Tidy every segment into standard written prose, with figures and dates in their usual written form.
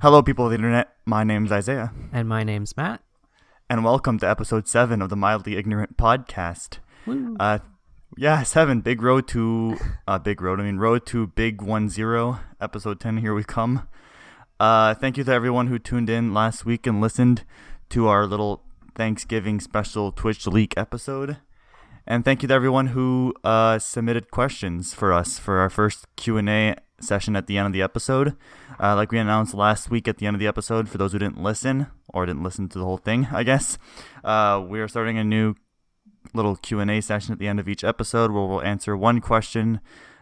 Hello, people of the internet. My name's Isaiah. And my name's Matt. And welcome to episode 7 of the Mildly Ignorant podcast. Woo. 7. Road to Big 10. Episode 10, here we come. Thank you to everyone who tuned in last week and listened to our little Thanksgiving special Twitch leak episode. And thank you to everyone who submitted questions for us for our first Q&A session at the end of the episode. Like we announced last week at the end of the episode, for those who didn't listen, or didn't listen to the whole thing, I guess, we are starting a new little Q&A session at the end of each episode where we'll answer one question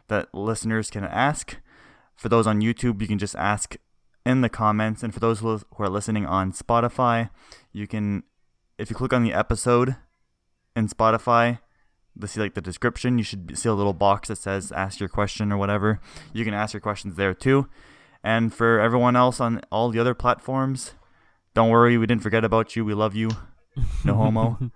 that listeners can ask. For those on YouTube, you can just ask in the comments, and for those who are listening on Spotify, you can, if you click on the episode in Spotify, see like the description, you should see a little box that says ask your question or whatever. You can ask your questions there too. And for everyone else on all the other platforms, don't worry, we didn't forget about you. We love you. No homo.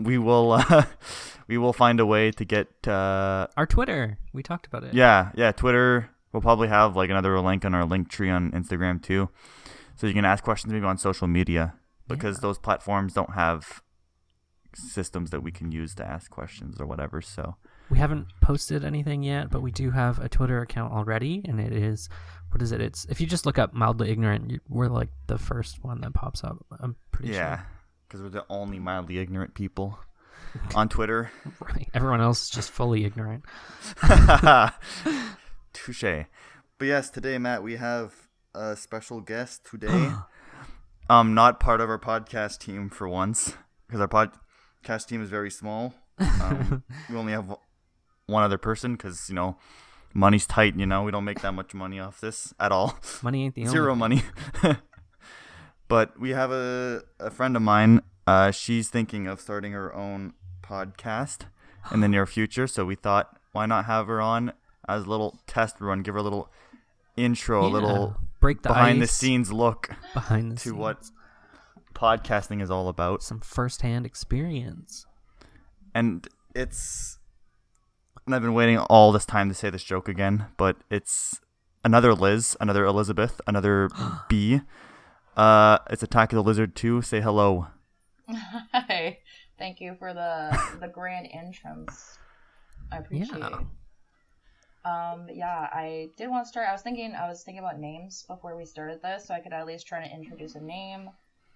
We will find a way to get our Twitter. We talked about it. Yeah, Twitter. We'll probably have like another link on our link tree on Instagram too. So you can ask questions maybe on social media, because those platforms don't have systems that we can use to ask questions or whatever. So we haven't posted anything yet, but we do have a Twitter account already, and it is, what is it? It's, if you just look up Mildly Ignorant, we're like the first one that pops up. I'm pretty sure. Yeah, because we're the only mildly ignorant people on Twitter. Right. Everyone else is just fully ignorant. Touche. But yes, today, Matt, we have a special guest today. Not part of our podcast team for once, because our podcast team is very small. We only have one other person because, money's tight, we don't make that much money off this at all. Money ain't the only Zero money. But we have a friend of mine. She's thinking of starting her own podcast in the near future, so we thought, why not have her on as a little test run, give her a little intro, a little break the behind ice, the scenes look to what podcasting is all about. Some firsthand experience. And I've been waiting all this time to say this joke again, but it's another Liz, another Elizabeth, another B. It's Attack of the Lizard 2. Say hello. Hi. Thank you for the grand entrance. I appreciate it. I did want to start. I was thinking about names before we started this, so I could at least try to introduce a name.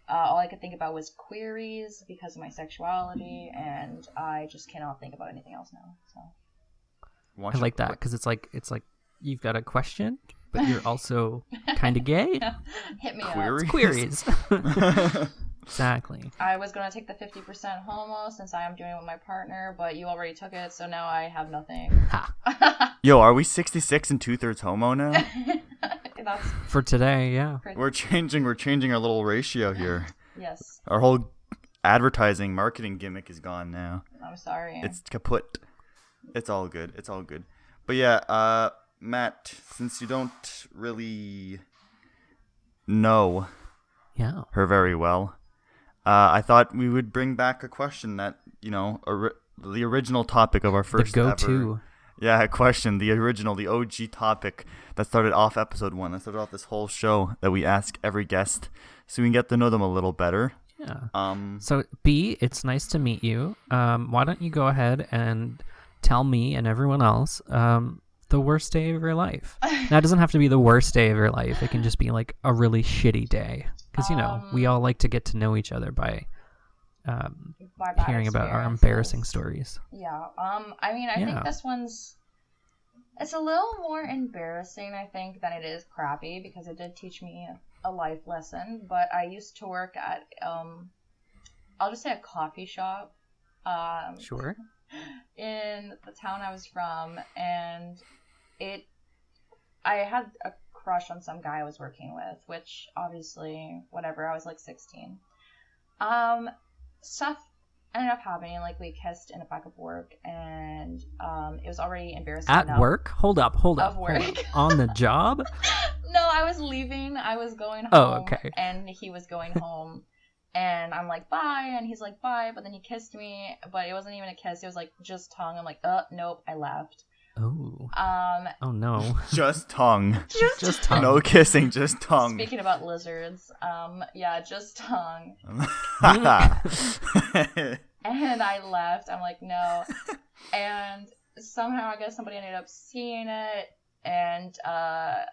All I could think about was queries because of my sexuality, and I just cannot think about anything else now. So I like that, because it's like you've got a question, but you're also kind of gay. Hit me Queries? up. Queries. Exactly. I was going to take the 50% homo since I am doing it with my partner, but you already took it, so now I have nothing. Ha. Yo, are we 66 and 2/3 homo now? That's for today, yeah. We're changing our little ratio here. Yes. Our whole advertising marketing gimmick is gone now. I'm sorry. It's kaput. It's all good. But yeah, Matt, since you don't really know her very well, I thought we would bring back a question that, the original topic of our first the go-to. Question, the original, the OG topic that started off episode 1, that started off this whole show, that we ask every guest so we can get to know them a little better. Yeah. So, B, it's nice to meet you. Why don't you go ahead and tell me and everyone else the worst day of your life? Now, it doesn't have to be the worst day of your life. It can just be like a really shitty day. Because, we all like to get to know each other by hearing about our embarrassing stories. Yeah. I think this one's, it's a little more embarrassing, I think, than it is crappy, because it did teach me a life lesson. But I used to work at, I'll just say a coffee shop. Sure. In the town I was from, and I had a crush on some guy I was working with, which obviously, whatever, I was like 16. Stuff ended up happening, like we kissed in the back of work, and it was already embarrassing at enough. Work? Hold up. Work. On the job? No, I was leaving. I was going home. Oh, okay. And he was going home. And I'm like, bye. And he's like, bye. But then he kissed me. But it wasn't even a kiss. It was like just tongue. I'm like, nope, I left. Oh. Um, Oh no. Just tongue. Just tongue. No kissing, just tongue. Speaking about lizards, yeah, just tongue. And I left. I'm like, no. And somehow I guess somebody ended up seeing it, and I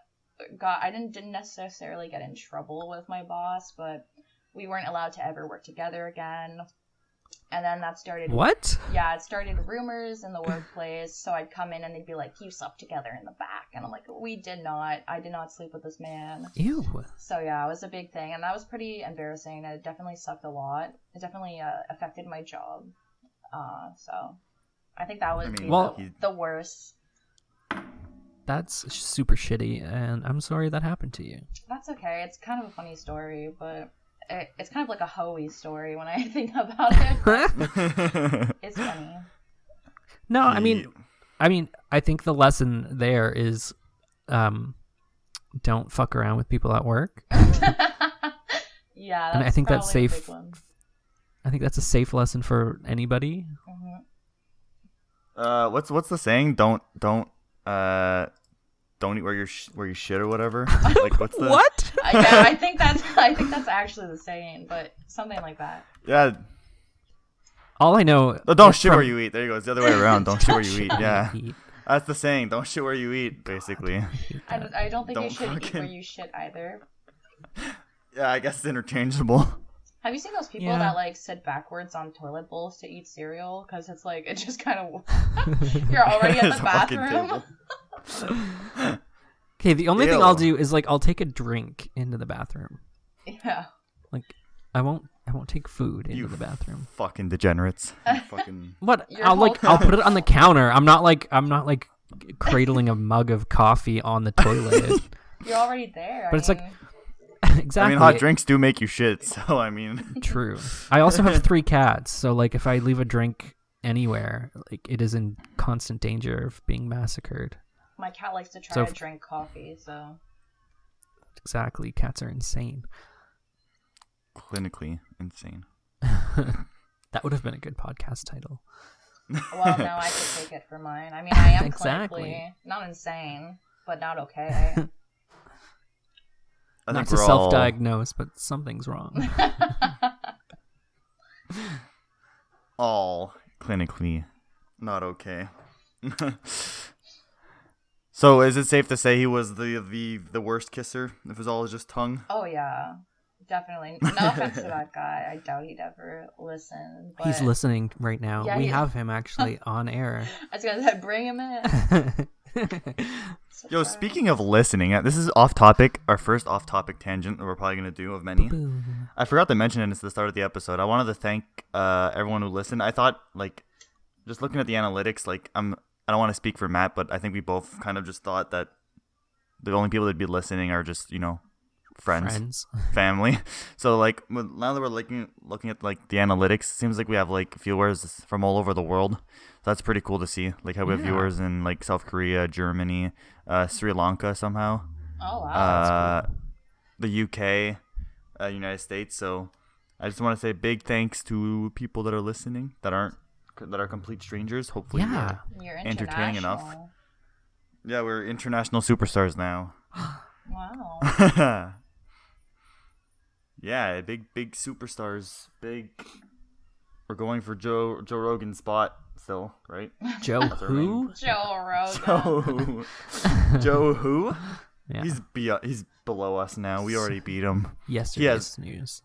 didn't necessarily get in trouble with my boss, but we weren't allowed to ever work together again. And then that started... What? Yeah, it started rumors in the workplace. So I'd come in and they'd be like, you slept together in the back. And I'm like, we did not. I did not sleep with this man. Ew. So yeah, it was a big thing. And that was pretty embarrassing. It definitely sucked a lot. It definitely affected my job. So I think that was the worst. That's super shitty. And I'm sorry that happened to you. That's okay. It's kind of a funny story, but... It's kind of like a hoey story when I think about it. It's funny. No, I mean, I think the lesson there is, don't fuck around with people at work. Yeah, and I think that's safe. A big one. I think that's a safe lesson for anybody. Mm-hmm. What's the saying? Don't eat where you shit or whatever. Like what's the what? Yeah, I think that's actually the saying, but something like that. Yeah. All I know. Oh, don't shit where you eat. There you go. It's the other way around. Don't shit where you eat. Yeah. Eat. That's the saying. Don't shit where you eat. Basically. I don't think you should eat where you shit either. Yeah, I guess it's interchangeable. Have you seen those people that like sit backwards on toilet bowls to eat cereal? Because it's like it just kind of you're already at the bathroom. Okay, the only thing I'll do is like I'll take a drink into the bathroom. Yeah. Like I won't take food into the bathroom. Fucking degenerates. Fucking what? I'll put it on the counter. I'm not like cradling a mug of coffee on the toilet. You're already there. But it's like exactly. I mean, hot drinks do make you shit, so I mean. True. I also have 3 cats, so like if I leave a drink anywhere, like it is in constant danger of being massacred. My cat likes to try to drink coffee, so. Exactly. Cats are insane. Clinically insane. That would have been a good podcast title. Well, no, I could take it for mine. I mean, I am clinically not insane, but not okay. Not to self-diagnose, but something's wrong. All clinically not okay. So, is it safe to say he was the worst kisser? If it was all just tongue? Oh yeah, definitely. No offense to that guy. I doubt he'd ever listen. But... He's listening right now. Yeah, we have him actually on air. I was gonna say, bring him in. Yo, speaking of listening, this is off topic. Our first off topic tangent that we're probably gonna do of many. I forgot to mention it at the start of the episode. I wanted to thank everyone who listened. I thought, like, just looking at the analytics, like I don't want to speak for Matt, but I think we both kind of just thought that the only people that'd be listening are just, friends. Family. So like now that we're looking at like the analytics, it seems like we have like viewers from all over the world. So that's pretty cool to see. Like how we have viewers in like South Korea, Germany, Sri Lanka somehow. Oh wow. That's cool. The UK, United States. So I just want to say big thanks to people that are listening that are complete strangers. Hopefully you're entertaining enough. Yeah, we're international superstars now. Wow. Yeah, big superstars. We're going for Joe Rogan's spot still, right? Joe who? Joe Rogan. Joe who? Yeah. He's below us now. We already beat him. Yesterday's news.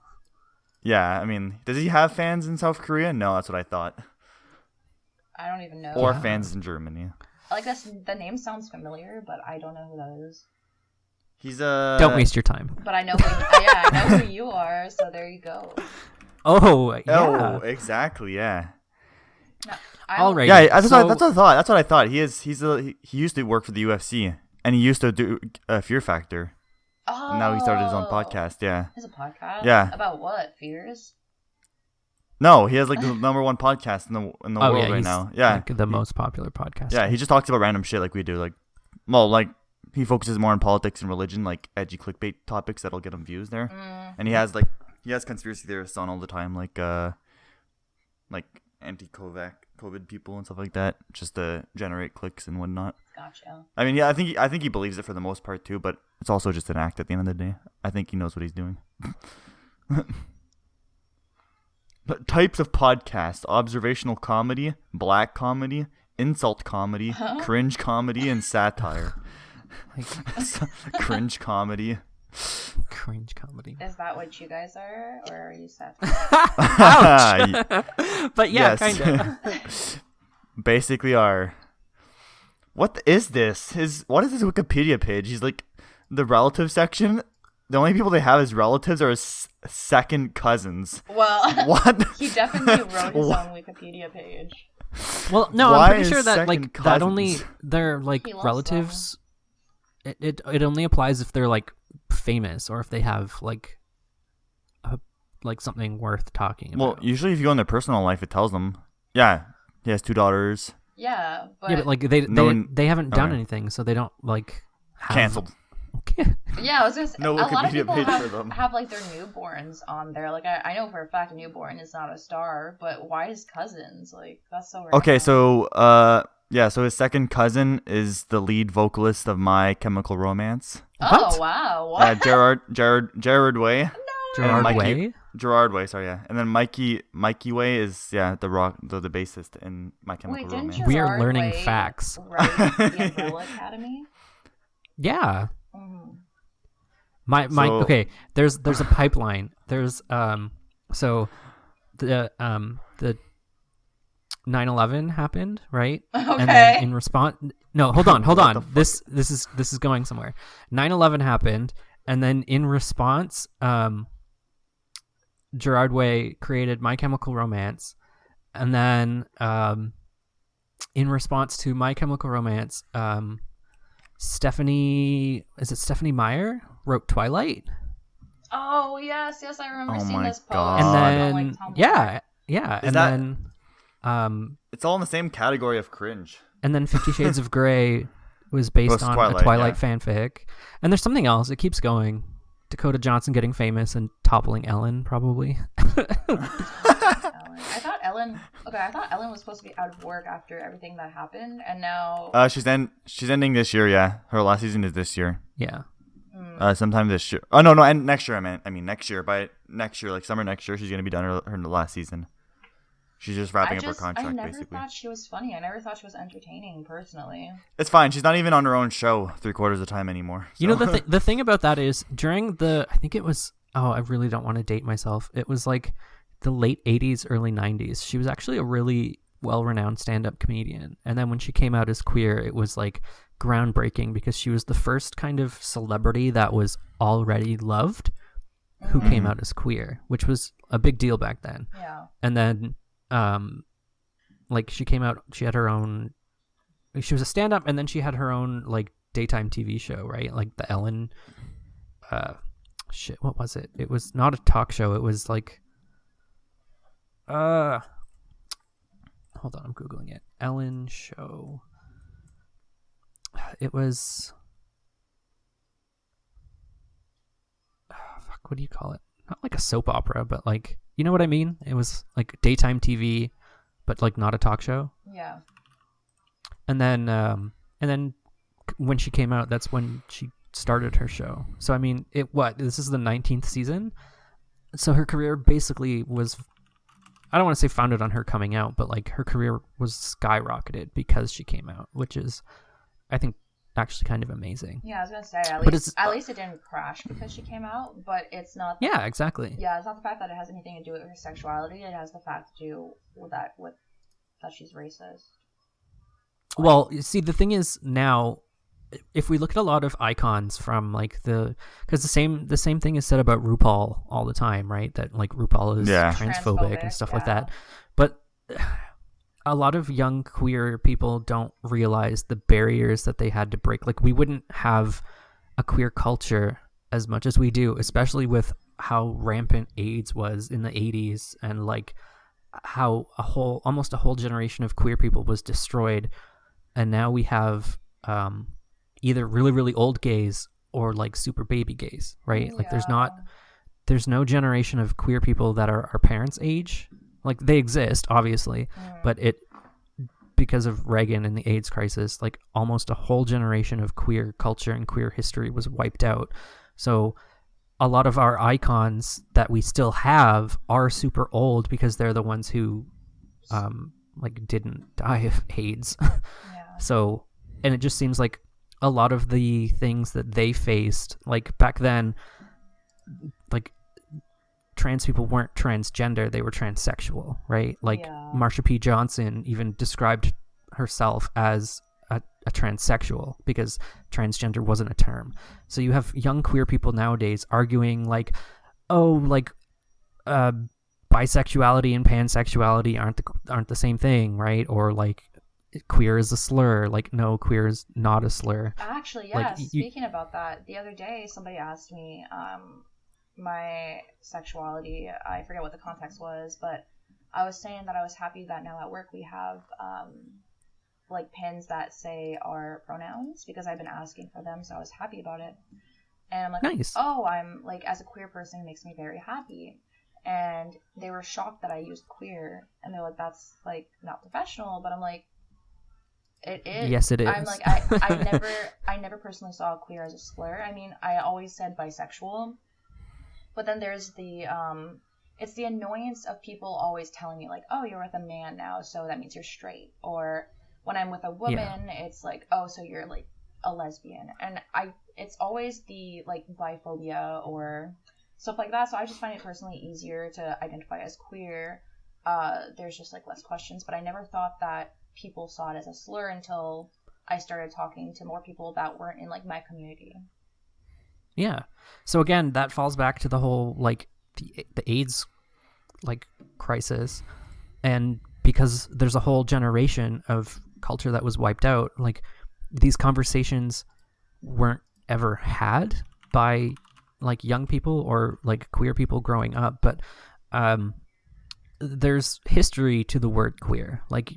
Yeah, I mean, does he have fans in South Korea? No, that's what I thought. I don't even know. Or fans in Germany. Like the name sounds familiar, but I don't know who that is. He's Don't waste your time. But I know I know who you are, so there you go. Oh, yeah. Oh, exactly, yeah. No, all right. Yeah, that's what I thought. That's what I thought. He used to work for the UFC, and he used to do Fear Factor. Oh. And now he started his own podcast. Yeah. He has a podcast. Yeah. About what? Fears? No, he has like the #1 podcast in the world right now. Yeah, like the most popular podcast. Yeah, he just talks about random shit like we do. Like he focuses more on politics and religion, like edgy clickbait topics that'll get him views there. And he has conspiracy theorists on all the time, like anti-Kovac COVID people and stuff like that, just to generate clicks and whatnot. Gotcha. I mean, yeah, I think he believes it for the most part too, but it's also just an act at the end of the day. I think he knows what he's doing. But types of podcasts: observational comedy, black comedy, insult comedy, cringe comedy, and satire. Cringe comedy. Cringe comedy. Is that what you guys are, or are you satire? Ouch! But yeah, kind of. Basically are. What is this? What is this Wikipedia page? He's like, the relative section. The only people they have as relatives are his second cousins. Well, what? He definitely wrote his own Wikipedia page. Well, no, Why I'm pretty is sure that second like that only cousins? they're like He loves relatives. It only applies if they're like famous or if they have like something worth talking Well, about. usually if you go in their personal life, it tells them. Yeah, he has 2 daughters. Yeah, but Yeah, but like they haven't done anything, so they don't like have... Canceled. yeah, I was gonna say No a lot of Wikipedia people page for them. have like their newborns on there. Like I know for a fact a newborn is not a star, but why his cousins? Like that's so random. Okay, so so his second cousin is the lead vocalist of My Chemical Romance. Oh What? wow, what? Jared Way. Gerard Mikey- Way. Gerard Way, sorry, yeah. And then Mikey Way is the bassist in My Chemical Wait, didn't Romance. We are Gerard learning Way facts. write the Umbrella Academy? Yeah. Mm-hmm. My So- okay. There's a pipeline. There's so the 9/11 happened, right? And Okay. then in response, no, hold on. What the fuck? This is going somewhere. 9/11 happened, and then in response, Gerard Way created My Chemical Romance, and then in response to My Chemical Romance, Stephanie Meyer wrote Twilight. Oh yes, I remember Oh seeing my this post. God. And on, then like, Tumblr. yeah, Is and that- then It's all in the same category of cringe. 50 Shades of Grey was based Was on Twilight, a Twilight yeah. fanfic. And there's something else. It keeps going. Dakota Johnson getting famous and toppling Ellen, probably. Ellen. I thought Ellen was supposed to be out of work after everything that happened, and now She's ending this year. Yeah, her last season is this year. Yeah. Sometime this year. Oh no, and next year. I mean next year. By next year, like summer next year, she's gonna be done her last season. She's just wrapping up her contract, I never basically. thought she was funny. I never thought she was entertaining, personally. It's fine. She's not even on her own show 3/4 of the time anymore. You know, so. the thing about that is during I think it was, I really don't want to date myself. It was like the late 80s, early 90s. She was actually a really well-renowned stand-up comedian. And then when she came out as queer, it was like groundbreaking because she was the first kind of celebrity that was already loved who came out as queer, which was a big deal back then. Yeah. And then like she came out, she had her own, she was a stand-up, and then she had her own like daytime TV show, right? Like the Ellen what was it? It was not a talk show. It was like hold on, I'm Googling it. Ellen show. It was what do you call it? Not like a soap opera, but like, you know what I mean? It was like daytime TV, but like not a talk show. Yeah. And then when she came out, that's when she started her show. So I mean, this is the 19th season. So her career basically was, I don't want to say founded on her coming out, but like her career was skyrocketed because she came out, which is, I think, actually kind of amazing. Yeah, I was gonna say at least it didn't crash because she came out, but it's not. Yeah, exactly. Yeah, it's not the fact that it has anything to do with her sexuality. It has the fact to do with that she's racist. Well, you see, the thing is now, if we look at a lot of icons from like because the same thing is said about RuPaul all the time, right? That like RuPaul is transphobic and stuff like that. But a lot of young queer people don't realize the barriers that they had to break. Like we wouldn't have a queer culture as much as we do, especially with how rampant AIDS was in the 80s and like how almost a whole generation of queer people was destroyed. And now we have either really, really old gays or like super baby gays, right? Yeah. Like there's no generation of queer people that are our parents' age. Like they exist, obviously, but because of Reagan and the AIDS crisis, like almost a whole generation of queer culture and queer history was wiped out. So a lot of our icons that we still have are super old because they're the ones who like didn't die of AIDS. Yeah. So, and it just seems like a lot of the things that they faced, like back then, like trans people weren't transgender, they were transsexual, right? Like Marsha P. Johnson even described herself as a transsexual because transgender wasn't a term. So you have young queer people nowadays arguing like, oh, like bisexuality and pansexuality aren't the same thing, right? Or like queer is a slur. Like, no, queer is not a slur. Actually, yeah, like, speaking about that, the other day somebody asked me my sexuality. I forget what the context was, but I was saying that I was happy that now at work we have like pins that say our pronouns because I've been asking for them, so I was happy about it. And I'm like, nice. Oh, I'm like, as a queer person, it makes me very happy. And they were shocked that I used queer, and they're like, that's like not professional. But I'm like, it is. Yes, it is. I'm like, I never personally saw queer as a slur. I mean, I always said bisexual, but then there's the it's the annoyance of people always telling me like, oh, you're with a man now, so that means you're straight. Or when I'm with a woman, it's like, oh, so you're like a lesbian. And it's always the like biphobia or stuff like that. So I just find it personally easier to identify as queer. There's just like less questions, but I never thought that people saw it as a slur until I started talking to more people that weren't in like my community. Yeah. So again, that falls back to the whole like the AIDS like crisis, and because there's a whole generation of culture that was wiped out, like these conversations weren't ever had by like young people or like queer people growing up. But there's history to the word queer, like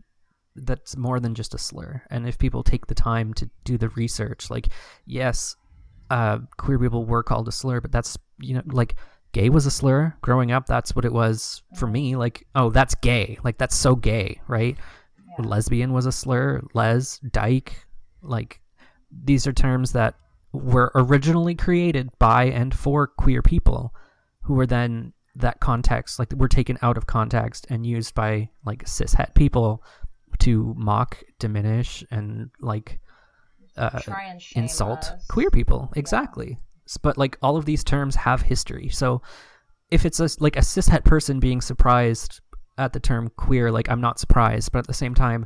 that's more than just a slur. And if people take the time to do the research, like yes, queer people were called a slur, but that's, you know, like gay was a slur growing up. That's what it was for me. Like, oh, that's gay, like that's so gay, right? Lesbian was a slur, dyke, like these are terms that were originally created by and for queer people who were then that context, like were taken out of context and used by like cishet people to mock, diminish, and like try and shame insult us. Queer people. Exactly. But like all of these terms have history. So if it's like a cishet person being surprised at the term queer, like I'm not surprised, but at the same time,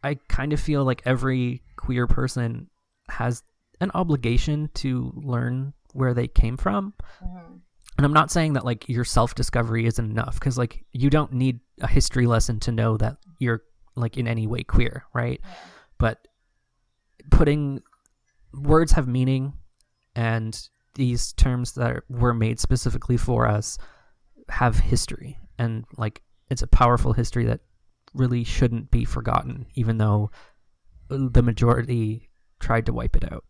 I kind of feel like every queer person has an obligation to learn where they came from. Mm-hmm. And I'm not saying that like your self-discovery isn't enough, because like you don't need a history lesson to know that you're like in any way queer, right? Yeah. But putting words have meaning, and these terms that were made specifically for us have history, and like it's a powerful history that really shouldn't be forgotten, even though the majority tried to wipe it out.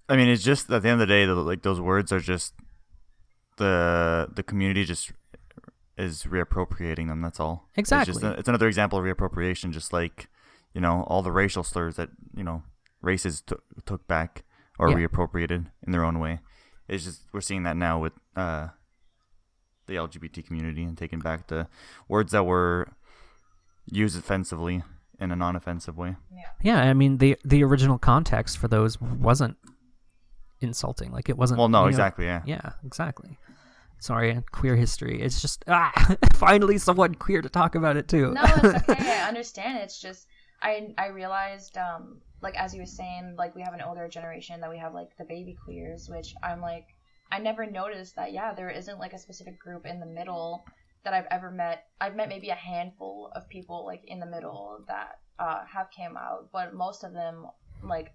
I mean, it's just at the end of the day, like those words are just the community just is reappropriating them. That's all. Exactly. It's another example of reappropriation, just like, you know, all the racial slurs that, you know, races took back or reappropriated in their own way. It's just we're seeing that now with the LGBT community and taking back the words that were used offensively in a non-offensive way. Yeah, I mean the original context for those wasn't insulting. Like it wasn't. Well, no, exactly. Yeah, exactly. Sorry, queer history. It's just finally someone queer to talk about it too. No, it's okay. I understand. It's just I realized like as you were saying, like we have an older generation that we have like the baby queers, which I'm like, I never noticed that. Yeah, there isn't like a specific group in the middle that I've ever met. I've met maybe a handful of people like in the middle that have came out, but most of them like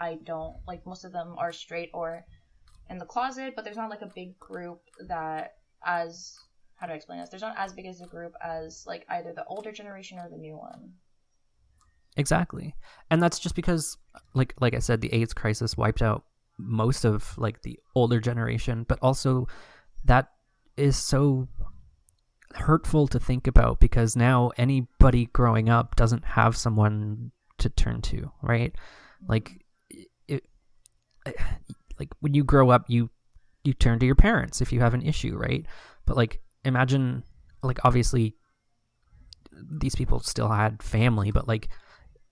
I don't like. Most of them are straight or in the closet, but there's not like a big group that as how do I explain this? There's not as big as a group as like either the older generation or the new one. Exactly. And that's just because like I said, the AIDS crisis wiped out most of like the older generation, but also that is so hurtful to think about, because now anybody growing up doesn't have someone to turn to, right? Like like when you grow up, you turn to your parents if you have an issue, right? But like imagine, like obviously these people still had family, but like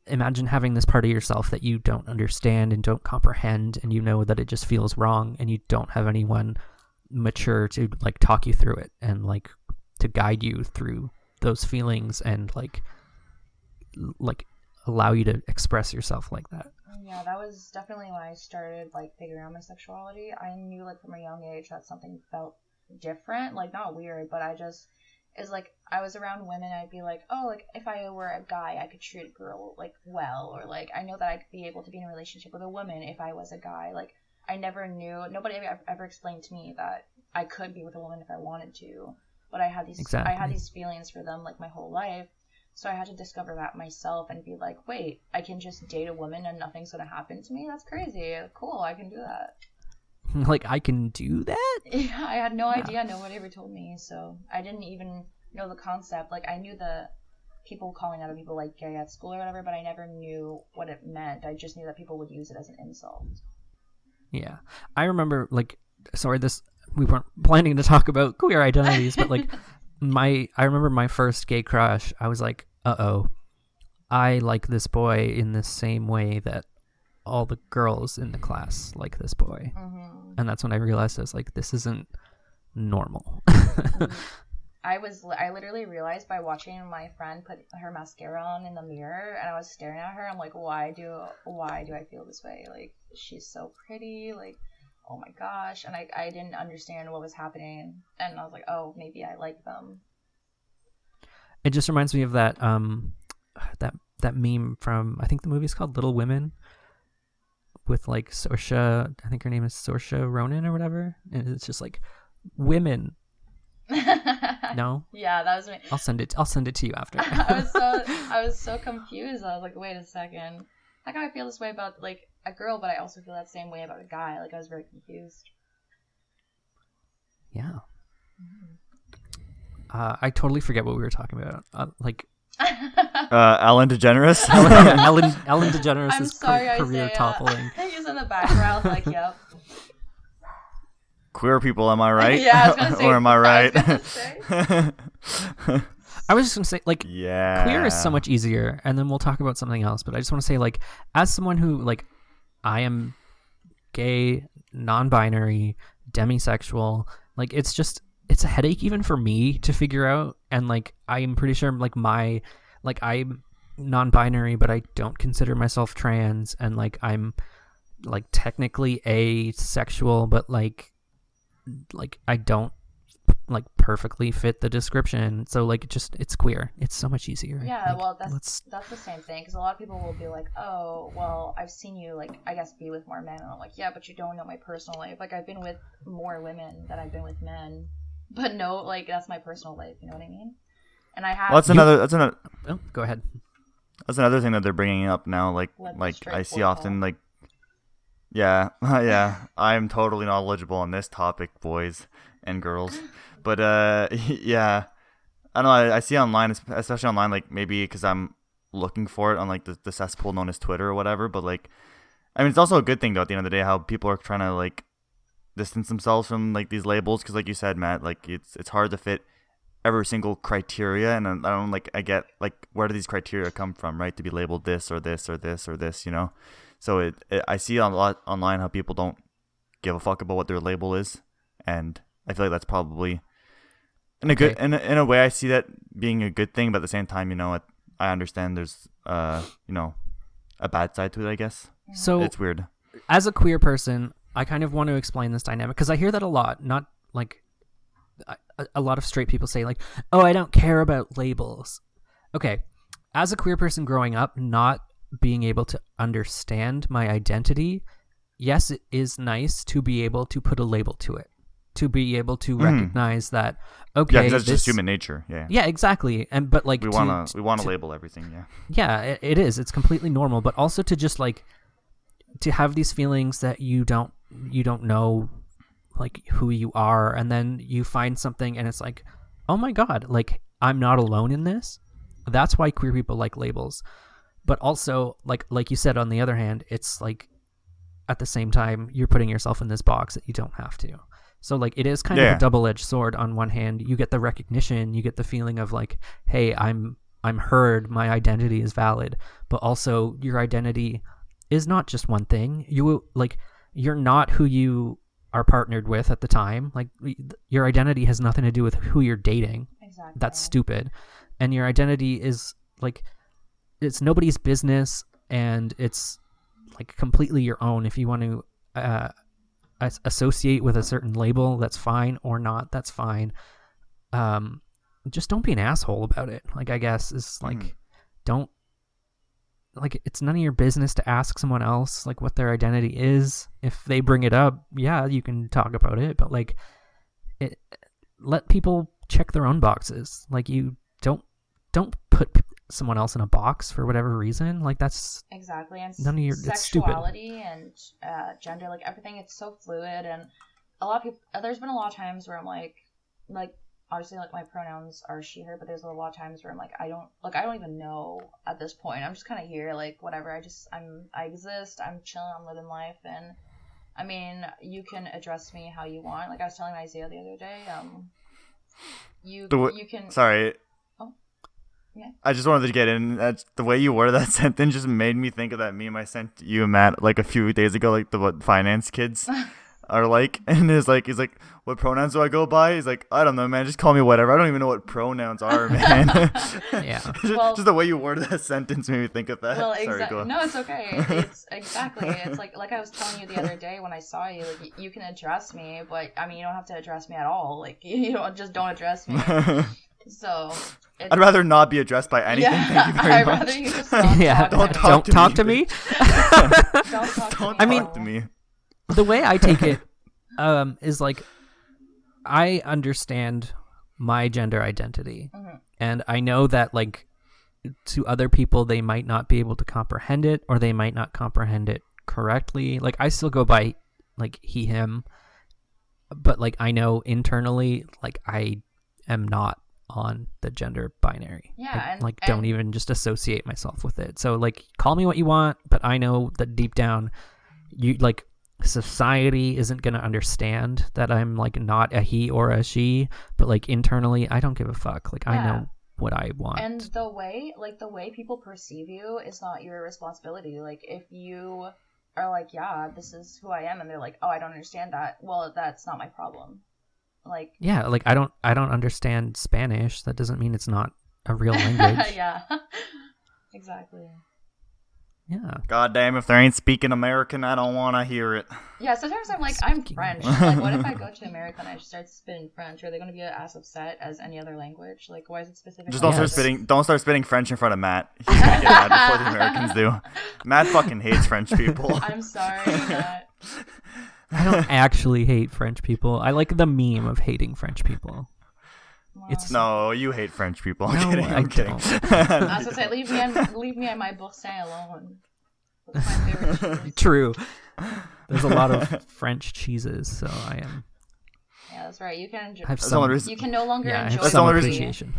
imagine having this part of yourself that you don't understand and don't comprehend, and you know that it just feels wrong, and you don't have anyone mature to like talk you through it and like to guide you through those feelings and like allow you to express yourself like that. Yeah, that was definitely when I started like figuring out my sexuality. I knew like from a young age that something felt different, like not weird, but it's like I was around women, I'd be like, oh, like if I were a guy, I could treat a girl like well, or like I know that I could be able to be in a relationship with a woman if I was a guy. Like I never knew, nobody ever explained to me that I could be with a woman if I wanted to, but I had these feelings for them like my whole life. So I had to discover that myself and be like, wait, I can just date a woman and nothing's gonna happen to me? That's crazy. Cool, I can do that. Like, I can do that? Yeah, I had no idea. Nobody ever told me. So I didn't even know the concept. Like, I knew the people calling other people like gay at school or whatever, but I never knew what it meant. I just knew that people would use it as an insult. Yeah. I remember, like, sorry, we weren't planning to talk about queer identities, but like I remember my first gay crush. I was like, uh-oh, I like this boy in the same way that all the girls in the class like this boy. Mm-hmm. And that's when I realized I was like, this isn't normal. I literally realized by watching my friend put her mascara on in the mirror, and I was staring at her. I'm like, why do I feel this way? Like, she's so pretty, like, oh my gosh. And I didn't understand what was happening, and I was like, oh, maybe I like them. It just reminds me of that that meme from, I think the movie's called Little Women, with like Saoirse, I think her name is Saoirse Ronan or whatever, and it's just like, women. No? Yeah, that was me. I'll send it to you after. I was so confused. I was like, wait a second. How can I feel this way about like a girl, but I also feel that same way about a guy? Like, I was very confused. Yeah. I totally forget what we were talking about. Ellen DeGeneres. Ellen DeGeneres is career toppling. He's in the background, like, yep. Queer people, am I right? Yeah, I was gonna say. Or am I right? I was just gonna say, like, yeah, queer is so much easier, and then we'll talk about something else. But I just want to say, like, as someone who, like, I am gay, non-binary, demisexual, like, it's a headache even for me to figure out. And like, I'm pretty sure, like, I'm non-binary, but I don't consider myself trans, and like, I'm like technically asexual, but like I don't like perfectly fit the description. So like, it's queer. It's so much easier. Yeah, like, well, that's the same thing, because a lot of people will be like, oh, well, I've seen you, like, I guess, be with more men, and I'm like, yeah, but you don't know my personal life. Like, I've been with more women than I've been with men, but no, like, that's my personal life. You know what I mean? And I have. Well, that's another. Oh, go ahead. That's another thing that they're bringing up now. Like I see often, like. Yeah, I'm totally knowledgeable on this topic, boys and girls. But yeah, I don't know. I see online, especially online, like maybe because I'm looking for it on like the cesspool known as Twitter or whatever. But like, I mean, it's also a good thing though. At the end of the day, how people are trying to like distance themselves from like these labels, because like you said, Matt, like it's hard to fit every single criteria, and I get like, where do these criteria come from, right? To be labeled this or this or this or this, you know. So I see a lot online how people don't give a fuck about what their label is, and I feel like that's probably in a way I see that being a good thing, but at the same time, you know, I understand there's you know, a bad side to it, I guess. So it's weird. As a queer person, I kind of want to explain this dynamic, because I hear that a lot. Not like a lot of straight people say like, oh, I don't care about labels. Okay, as a queer person growing up, not being able to understand my identity, yes, it is nice to be able to put a label to it, to be able to recognize that, okay, yeah, that's just human nature. Yeah, exactly. And but like, we want to label everything. Yeah, it is. It's completely normal, but also to just like to have these feelings that you don't know like who you are, and then you find something and it's like, oh my God, like, I'm not alone in this. That's why queer people like labels. But also, like you said, on the other hand, it's like, at the same time, you're putting yourself in this box that you don't have to. So, like, it is kind of a double-edged sword. On one hand, you get the recognition, you get the feeling of like, hey, I'm heard, my identity is valid. But also, your identity is not just one thing. You're not who you are partnered with at the time. Like, your identity has nothing to do with who you're dating. Exactly. That's stupid. And your identity is like, it's nobody's business, and it's like completely your own. If you want to associate with a certain label, that's fine, or not, that's fine. Just don't be an asshole about it. Like, I guess is like, don't, like, it's none of your business to ask someone else like what their identity is. If they bring it up, yeah, you can talk about it, but like, let people check their own boxes. Like, you don't put someone else in a box for whatever reason. Like, that's exactly. And none of your sexuality and gender, like, everything, it's so fluid. And a lot of people, there's been a lot of times where I'm like obviously, like, my pronouns are she, her, but there's a lot of times where I'm like, I don't even know at this point. I'm just kind of here, like, whatever. I exist, I'm chilling, I'm living life. And I mean, you can address me how you want. Like, I was telling Isaiah the other day, you can. Sorry. Oh, yeah. I just wanted to get in. The way you worded that sentence just made me think of that meme I sent you and Matt like a few days ago, like the what finance kids are like, and he's like, what pronouns do I go by? He's like, I don't know, man, just call me whatever. I don't even know what pronouns are, man. Yeah. Just the way you worded that sentence made me think of that. Well, Sorry, go on. No, it's okay. It's exactly. It's like I was telling you the other day when I saw you. Like, you can address me, but I mean, you don't have to address me at all. Like, you don't address me. So I'd rather not be addressed by anything. Yeah, thank you very much. I'd rather you just not don't talk to me. Don't talk to me. The way I take it is like, I understand my gender identity, and I know that, like, to other people they might not be able to comprehend it, or they might not comprehend it correctly. Like, I still go by like he, him, but like, I know internally, like, I am not on the gender binary. Yeah. Don't even just associate myself with it. So, like, call me what you want, but I know that deep down, you, like, society isn't going to understand that I'm, like, not a he or a she, but, like, internally, I don't give a fuck. Like, I know what I want. And the way people perceive you is not your responsibility. Like, if you are like, yeah, this is who I am, and they're like, oh, I don't understand that, well, that's not my problem. Like, yeah, like, I don't understand Spanish. That doesn't mean it's not a real language. Yeah. Exactly. Yeah. God damn, if they ain't speaking American, I don't want to hear it. Yeah, sometimes I'm like, I'm French. Like, what if I go to America and I start spitting French? Are they going to be as upset as any other language? Like, why is it specific? Just don't start spitting French in front of Matt. He's going to get mad before the Americans do. Matt fucking hates French people. I'm sorry, Matt. I don't actually hate French people. I like the meme of hating French people. Wow. No, you hate French people. I'm kidding. I was gonna say, leave me and my boursin alone. That's my favorite cheese. True. There's a lot of French cheeses, so I am. Yeah, that's right. You can you can no longer enjoy. I have some appreciation.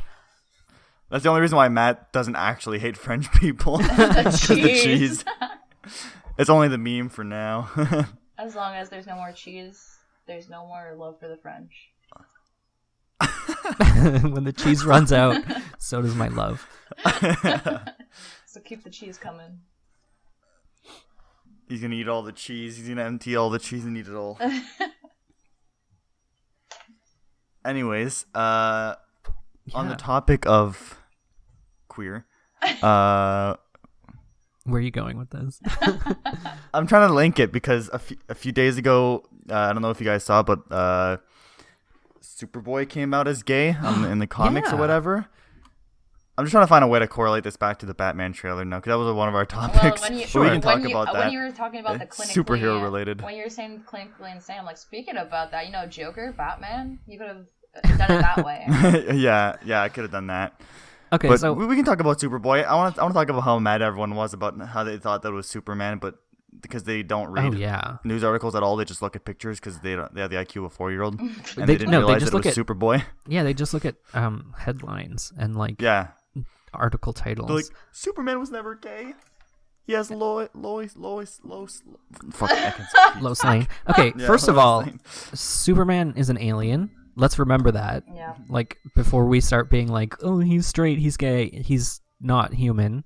That's the only reason why Matt doesn't actually hate French people. Because the cheese. It's only the meme for now. As long as there's no more cheese, there's no more love for the French. When the cheese runs out, so does my love. So keep the cheese coming. He's gonna eat all the cheese. He's gonna empty all the cheese and eat it all. Anyways, on the topic of queer, where are you going with this? I'm trying to link it because a few days ago, I don't know if you guys saw, but Superboy came out as gay in the comics or whatever. I'm just trying to find a way to correlate this back to the Batman trailer now, because that was one of our topics. Well, we can talk about that. When you were talking about the clinically superhero related, when you were saying clinically insane, I'm like, speaking about that, Joker, Batman, you could have done it that way. yeah, I could have done that. Okay, but so we can talk about Superboy. I want to talk about how mad everyone was about how they thought that was Superman, but because they don't read news articles at all. They just look at pictures because they have the IQ of a 4-year-old, and they didn't realize that it was Superboy. Yeah, they just look at headlines and like article titles. They're like, Superman was never gay. He has Lois Lane. Okay, first of all, Superman is an alien. Let's remember that. Yeah. Like before we start being like, oh, he's straight, he's gay, he's not human.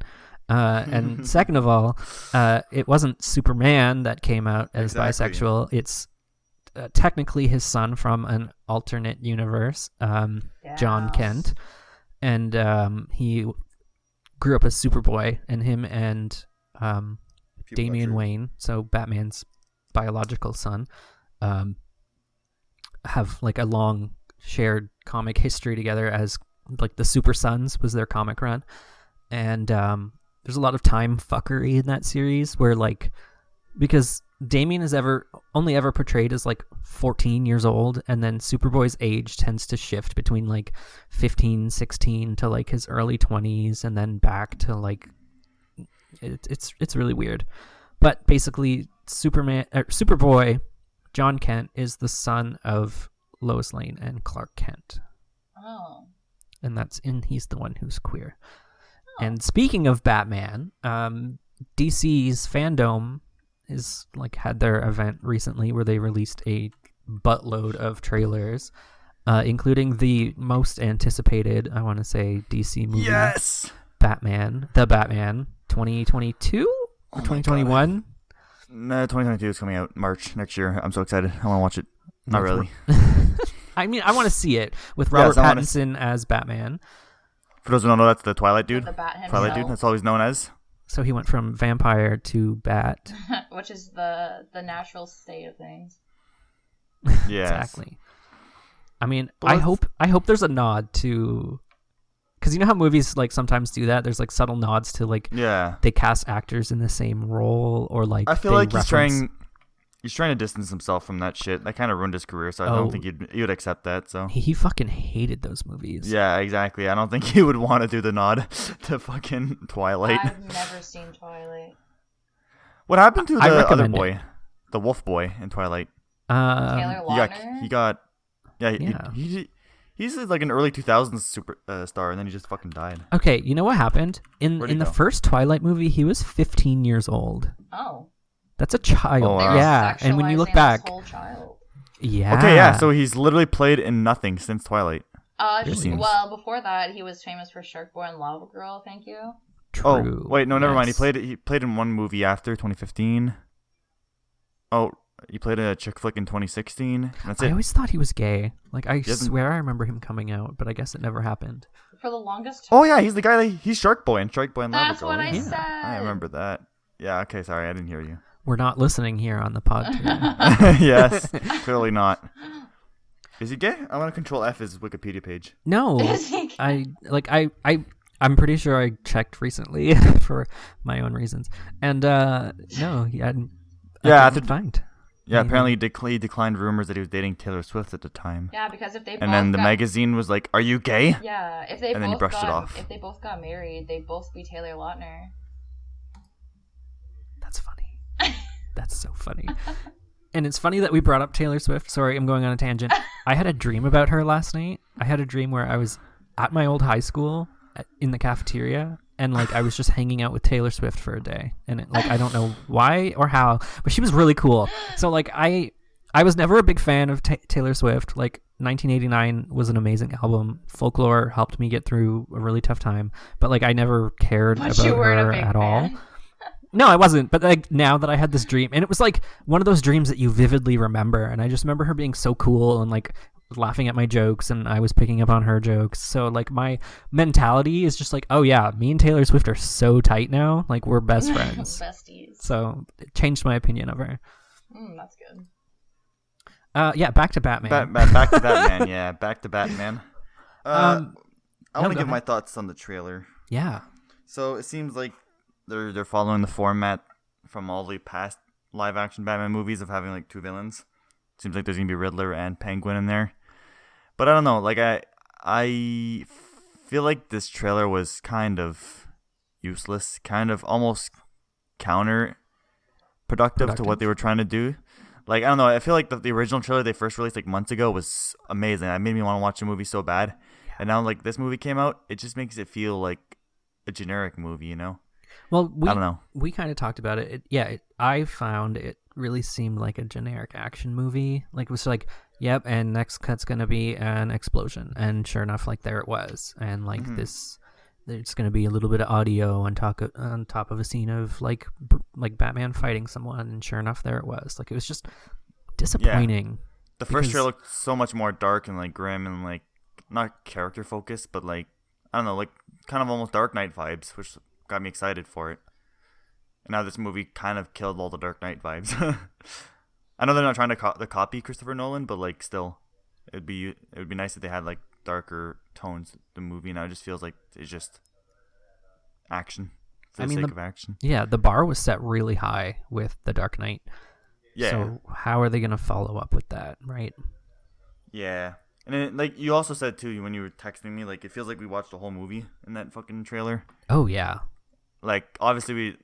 And second of all, it wasn't Superman that came out as bisexual. It's technically his son from an alternate universe, John Kent, and he grew up as Superboy, and him and Damian Wayne, so Batman's biological son, have like a long shared comic history together as like the Super Sons was their comic run, and there's a lot of time fuckery in that series where like because Damian is only ever portrayed as like 14 years old, and then Superboy's age tends to shift between like 15, 16 to like his early 20s, and then back to like it's really weird. But basically Superboy, John Kent, is the son of Lois Lane and Clark Kent. Oh. And he's the one who's queer. Oh. And speaking of Batman, DC's Fandom is like had their event recently where they released a buttload of trailers, including the most anticipated, I want to say, DC movie. Yes. The Batman 2022 or 2021. No, 2022 is coming out March next year. I'm so excited. I want to watch it. Not really. I mean, I want to see it with Robert Pattinson as Batman. For those who don't know, that's the Twilight dude. The Bat himself. Twilight dude. That's all he's known as. So he went from vampire to bat, which is the natural state of things. Yeah, exactly. I mean, I hope there's a nod to, because you know how movies like sometimes do that. There's like subtle nods to like they cast actors in the same role, or like I feel like he's trying to distance himself from that shit. That kind of ruined his career, so I don't think he would accept that. So he fucking hated those movies. Yeah, exactly. I don't think he would want to do the nod to fucking Twilight. I've never seen Twilight. What happened to the other boy, the Wolf Boy in Twilight? Taylor Lautner. He's like an early 2000s super star, and then he just fucking died. Okay, you know what happened in the first Twilight movie? He was 15 years old. Oh. That's a child. Oh, wow. Yeah, and when you look back, yeah. Okay, yeah. So he's literally played in nothing since Twilight. Well, before that, he was famous for Shark Boy and Lava Girl. Thank you. True. Oh, wait, no, never mind. He played in one movie after 2015. Oh, he played in a chick flick in 2016. That's it. I always thought he was gay. Like I swear I remember him coming out, but I guess it never happened. For the longest time. Oh yeah, he's the guy. He's Shark Boy and Lava Girl. That's what I said. I remember that. Yeah. Okay. Sorry, I didn't hear you. We're not listening here on the pod. Yes, clearly not. Is he gay? I want to control F his Wikipedia page. No, I'm pretty sure I checked recently for my own reasons, and no, he hadn't. Couldn't find. Yeah, apparently he declined rumors that he was dating Taylor Swift at the time. Yeah, because if they and then the magazine was like, "Are you gay?" Yeah, if they brushed it off. If they both got married, they'd both be Taylor Lautner. That's funny. That's so funny. And it's funny that we brought up Taylor Swift. Sorry, I'm going on a tangent. I had a dream about her last night. I had a dream where I was at my old high school in the cafeteria, and like I was just hanging out with Taylor Swift for a day. And I don't know why or how, but she was really cool. So like I was never a big fan of Taylor Swift. Like 1989 was an amazing album. Folklore helped me get through a really tough time, but like I never cared about her at all. No, I wasn't. But like now that I had this dream, and it was like one of those dreams that you vividly remember, and I just remember her being so cool and like laughing at my jokes, and I was picking up on her jokes. So like my mentality is just like, oh yeah, me and Taylor Swift are so tight now. Like we're best friends. Besties. So it changed my opinion of her. That's good. Yeah, back to Batman. Back to Batman. Yeah, back to Batman. I want to give my thoughts on the trailer. Yeah. So it seems like they're following the format from all the past live action Batman movies of having like two villains. Seems like there's gonna be Riddler and Penguin in there, but I don't know. Like I feel like this trailer was kind of useless, kind of almost counterproductive productive to what they were trying to do. Like, I don't know, I feel like the original trailer they first released like months ago was amazing. It made me want to watch the movie so bad. And now like this movie came out, it just makes it feel like a generic movie, you know? Well, I don't know. We kind of talked about it. I found it really seemed like a generic action movie. Like, it was like, yep, and next cut's going to be an explosion. And sure enough, like, there it was. And like there's going to be a little bit of audio on top of a scene of like Batman fighting someone, and sure enough, there it was. Like, it was just disappointing. Yeah. The first trailer looked so much more dark and like grim and like not character focused, but like, I don't know, like kind of almost Dark Knight vibes, which got me excited for it. And now this movie kind of killed all the Dark Knight vibes. I know they're not trying to copy Christopher Nolan, but like still, it would be nice if they had like darker tones. The movie now just feels like it's just action for the sake of action. Yeah, the bar was set really high with The Dark Knight. Yeah. So how are they going to follow up with that, right? Yeah. And then, like, you also said, too, when you were texting me, like, it feels like we watched the whole movie in that fucking trailer. Oh, yeah. Like, obviously,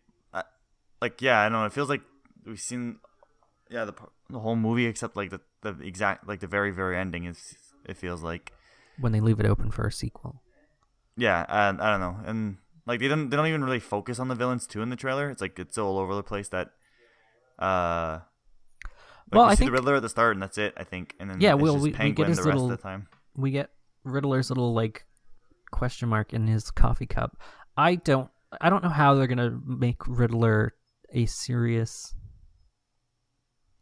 yeah, I know. It feels like we've seen, the whole movie except, like, the exact, like, the very, very ending, it feels like. When they leave it open for a sequel. Yeah, I don't know. And, like, they don't even really focus on the villains, too, in the trailer. It's, like, it's so all over the place that, well, I think the Riddler at the start, and that's it. I think, and then we get his little. Of the time. We get Riddler's little like question mark in his coffee cup. I don't know how they're gonna make Riddler a serious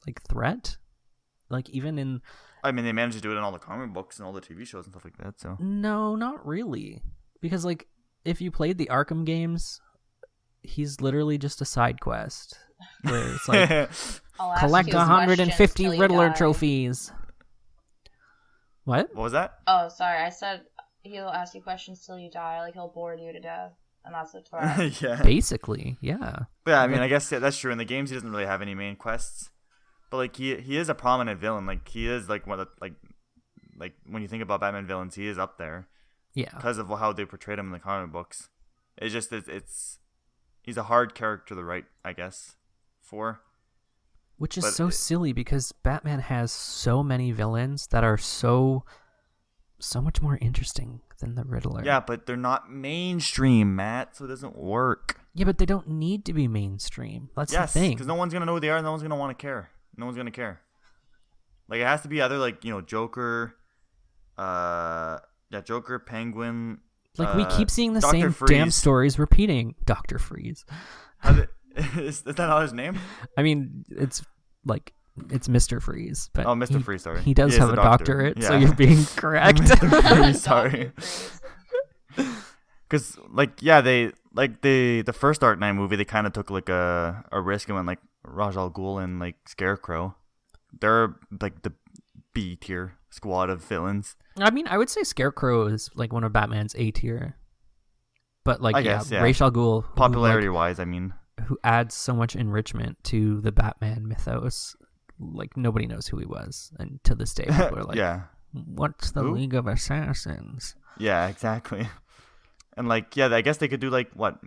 like threat. Like even in. I mean, they managed to do it in all the comic books and all the TV shows and stuff like that. So no, not really, because like if you played the Arkham games, he's literally just a side quest where it's like. Collect 150 Riddler trophies. What was that? Oh, sorry. I said he'll ask you questions till you die. Like, he'll bore you to death. And that's the threat. Yeah. Basically, yeah. Yeah, I mean, I guess that's true. In the games, he doesn't really have any main quests. But, like, he is a prominent villain. Like, he is, like, one of the, like when you think about Batman villains, he is up there. Yeah. Because of how they portrayed him in the comic books. It's just, he's a hard character to write, I guess, for. Which is so silly because Batman has so many villains that are so much more interesting than the Riddler. Yeah, but they're not mainstream, Matt, so it doesn't work. Yeah, but they don't need to be mainstream. That's the thing. Because no one's going to know who they are and no one's going to want to care. No one's going to care. Like, it has to be either, like, you know, Joker, Joker, Penguin. Like, we keep seeing the Dr. same Freeze. damn stories repeating. Dr. Freeze. Is that not his name? I mean, it's Mr. Freeze. But Mr. Freeze, sorry. He does have a doctorate, yeah. So you're being correct. Mr. Freeze, sorry. Because, like, yeah, the first Dark Knight movie, they kind of took, like, a risk and went, like, Ra's al Ghul and, like, Scarecrow. They're, like, the B-tier squad of villains. I mean, I would say Scarecrow is, like, one of Batman's A-tier. But, like, I guess, yeah. Ra's al Ghul. Popularity-wise, I mean. Who adds so much enrichment to the Batman mythos. Like, nobody knows who he was. And to this day, people are like, yeah. What's the League of Assassins? Yeah, exactly. And, like, yeah, I guess they could do, like, what?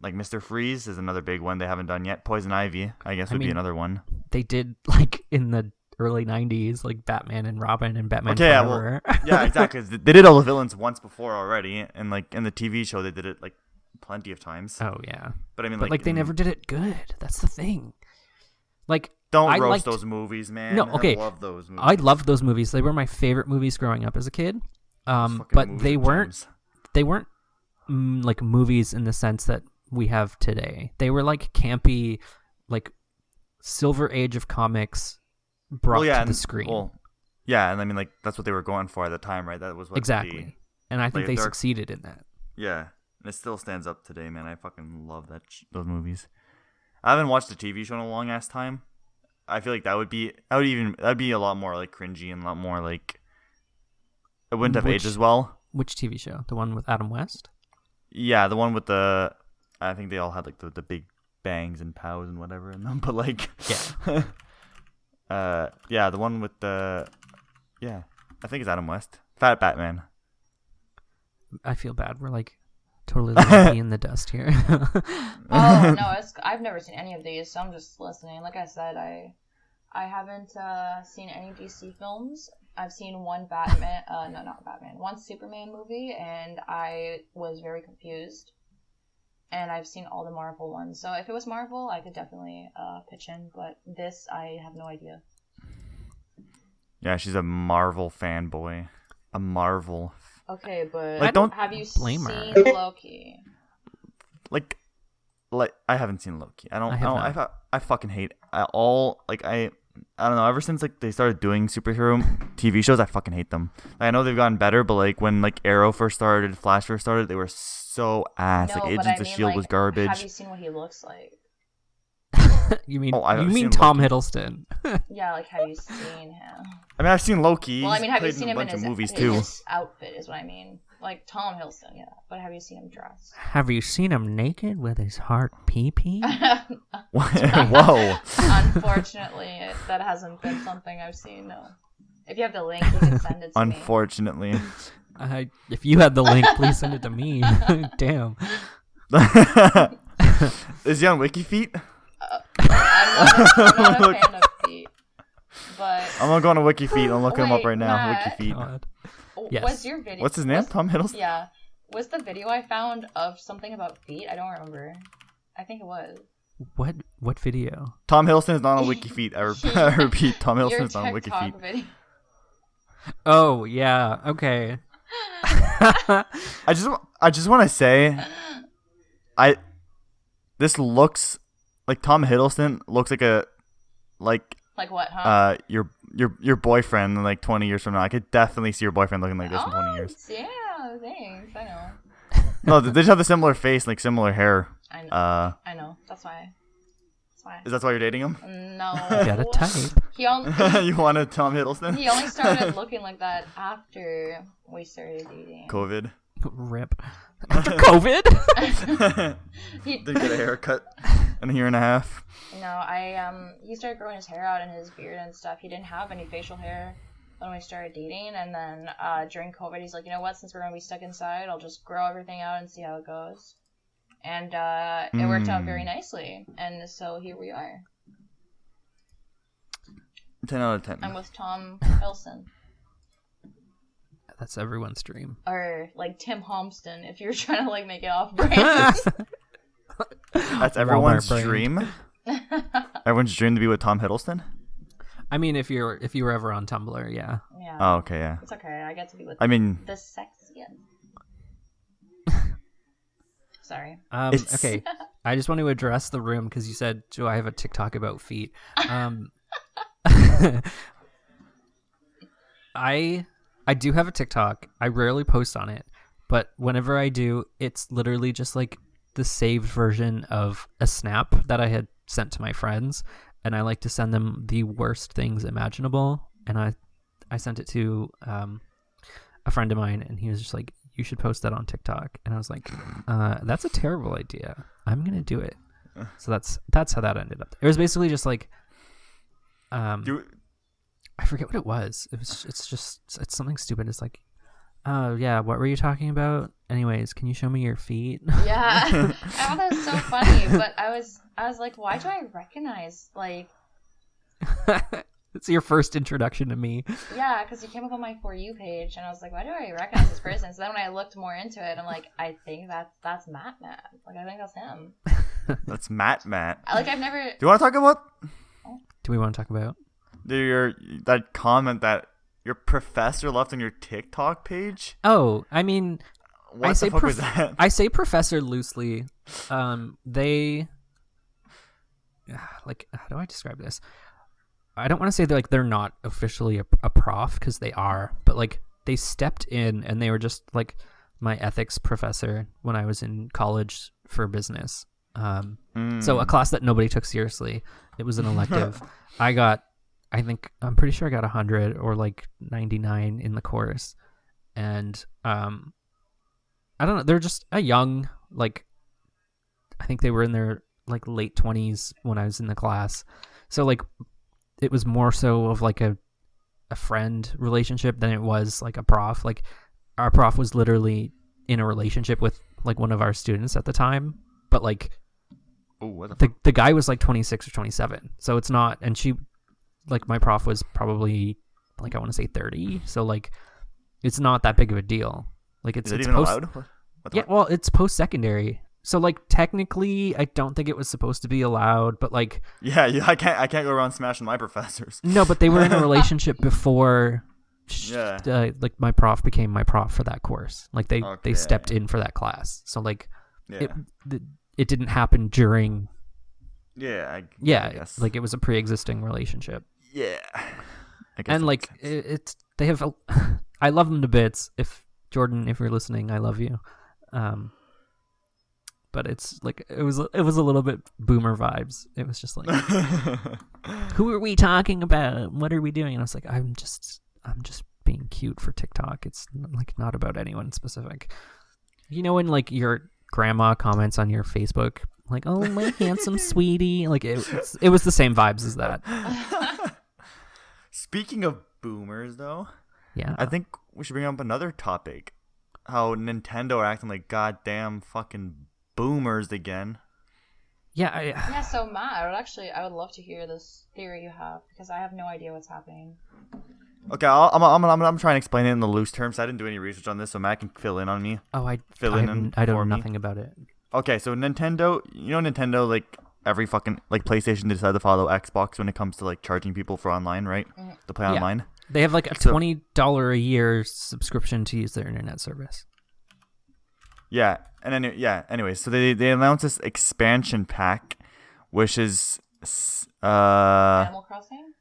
Like, Mr. Freeze is another big one they haven't done yet. Poison Ivy, I guess, would be another one. They did, like, in the early 90s, like, Batman and Robin and Batman Forever. Yeah, exactly. They did all the villains once before already. And, like, in the TV show, they did it, like, plenty of times. Oh, yeah. But, I mean, like they never did it good. That's the thing. Like, don't roast those movies, man. No, okay. I love those movies. I loved those movies. They were my favorite movies growing up as a kid. But they weren't like movies in the sense that we have today. They were like campy, like Silver Age of comics brought to the screen. Yeah, and I mean, like, that's what they were going for at the time, right? That was what exactly. And I think they succeeded in that. Yeah, and it still stands up today, man. I fucking love those movies. I haven't watched the TV show in a long ass time. I feel like that'd be a lot more like cringy and a lot more like it wouldn't have aged as well. Which TV show? The one with Adam West? Yeah, the one with the. I think they all had like the big bangs and pows and whatever in them, but like yeah, the one with the I think it's Adam West, Fat Batman. I feel bad. We're like Totally leaving me in the dust here. Oh no, I've never seen any of these, so I'm just listening. Like I said, I haven't seen any DC films. I've seen one Batman, no, not Batman, one Superman movie, and I was very confused. And I've seen all the Marvel ones, so if it was Marvel, I could definitely pitch in. But this, I have no idea. Yeah, she's a Marvel fanboy. A Marvel. Okay, but like, don't have you blame seen her. Loki? Like I haven't seen Loki. I fucking hate all. Like I don't know. Ever since like they started doing superhero TV shows, I fucking hate them. Like, I know they've gotten better, but like when like Arrow first started, Flash first started, they were so ass. No, like but Agents of Shield was garbage. Have you seen what he looks like? You mean I've seen Tom Loki. Hiddleston? Yeah, like have you seen him? I mean, I've seen Loki. Well, I mean, have you He's seen played him in a in bunch of movies his too. outfit? Is what I mean. Like Tom Hiddleston, yeah. But have you seen him dressed? Have you seen him naked with his heart pee-pee? Whoa. Unfortunately, that hasn't been something I've seen. No. If you have the link, you can send it to me. Unfortunately. If you had the link, please send it to me. Damn. Is he on WikiFeet? I'm not a fan of feet. But I'm gonna go on a WikiFeet. I'm looking him up Wait, right now. Matt. WikiFeet. God. Yes. was your video? What's his name? Tom Hiddleston? Yeah. Was the video I found of something about feet? I don't remember. I think it was. What video? Tom Hiddleston is not on WikiFeet. I repeat, Tom Your Hiddleston is not on TikTok WikiFeet. video. Oh yeah. Okay. I just want to say, this looks like Tom Hiddleston looks like Like what, huh? your boyfriend in like 20 years from now. I could definitely see your boyfriend looking like this in 20 years. Yeah, thanks. I know. No, they just have a similar face, like similar hair. I know. I know. That's why. Is that why you're dating him? No. You got a type. He only You wanted Tom Hiddleston? he only started looking like that after we started dating. COVID. Rip. After COVID? He, Did get a haircut in a year and a half. No, he started growing his hair out and his beard and stuff. He didn't have any facial hair when we started dating, and then during COVID, he's like, you know what? Since we're gonna be stuck inside, I'll just grow everything out and see how it goes. And it worked out very nicely, and so here we are. 10 out of 10. I'm with Tom Hiddleston. That's everyone's dream. Or like Tim Homston, if you're trying to like make it off brand. That's everyone's Walmart dream. Everyone's dream to be with Tom Hiddleston. I mean, if you were ever on Tumblr, yeah. Yeah. Oh, okay, yeah. It's okay. I get to be with I mean, the sexiest. Sorry. Okay. I just want to address the room because you said, "Do I have a TikTok about feet?" I do have a TikTok. I rarely post on it, but whenever I do, it's literally just like the saved version of a snap that I had sent to my friends, and I like to send them the worst things imaginable. And I sent it to a friend of mine, and he was just like, "You should post that on TikTok." And I was like, "That's a terrible idea. I'm gonna do it." So that's how that ended up. It was basically just like, I forget what it was. It's something stupid. It's like, oh yeah, what were you talking about? Anyways, can you show me your feet? Yeah, I thought that was so funny, but I was like, why do I recognize like? It's your first introduction to me. Yeah, because you came up on my For You page, and I was like, why do I recognize this person? So then when I looked more into it, I'm like, I think that's Matt. Like, I think that's him. That's Matt. Like, I've never. Do you want to talk about? Do we want to talk about that comment that your professor left on your TikTok page? Oh, I mean, What the fuck was that? I say professor loosely. They like, how do I describe this? I don't want to say they're not officially a prof, because they are, but like they stepped in and they were just like my ethics professor when I was in college for business. So a class that nobody took seriously. It was an elective. I'm pretty sure I got 100 or like 99 in the course. And I don't know, they're just a young, like, I think they were in their like late 20s when I was in the class. So like it was more so of like a friend relationship than it was like a prof. Like our prof was literally in a relationship with like one of our students at the time, but like what the guy was like 26 or 27, so it's not. And she, like, my prof was probably like, I want to say 30, so like it's not that big of a deal. Like it's even allowed? Yeah, well, it's post-secondary. So like technically I don't think it was supposed to be allowed, but like yeah, I can't go around smashing my professors. No, but they were in a relationship before like my prof became my prof for that course. Like they stepped in for that class. So like it didn't happen during I guess. Like it was a pre-existing relationship. Yeah. I guess and like it's they have I love them to bits. If Jordan, if you're listening, I love you. But it's like it was a little bit boomer vibes. It was just like, who are we talking about? What are we doing? And I was like, I'm just being cute for TikTok. It's like not about anyone specific. You know, when like your grandma comments on your Facebook, like, "Oh, my handsome sweetie," like it was the same vibes as that. Speaking of boomers, though, yeah, I think we should bring up another topic: how Nintendo are acting like goddamn fucking boomers again. Yeah, so Matt, I would love to hear this theory you have, because I have no idea what's happening. Okay, I'm trying to explain it in the loose terms. I didn't do any research on this, so Matt can fill in on me. Oh, I know nothing about it. Okay, so Nintendo, like every fucking like PlayStation, they decided to follow Xbox when it comes to like charging people for online, right? To play online. They have like a $20 a year subscription to use their internet service. Yeah, and then anyway, so they announced this expansion pack, which is Animal Crossing?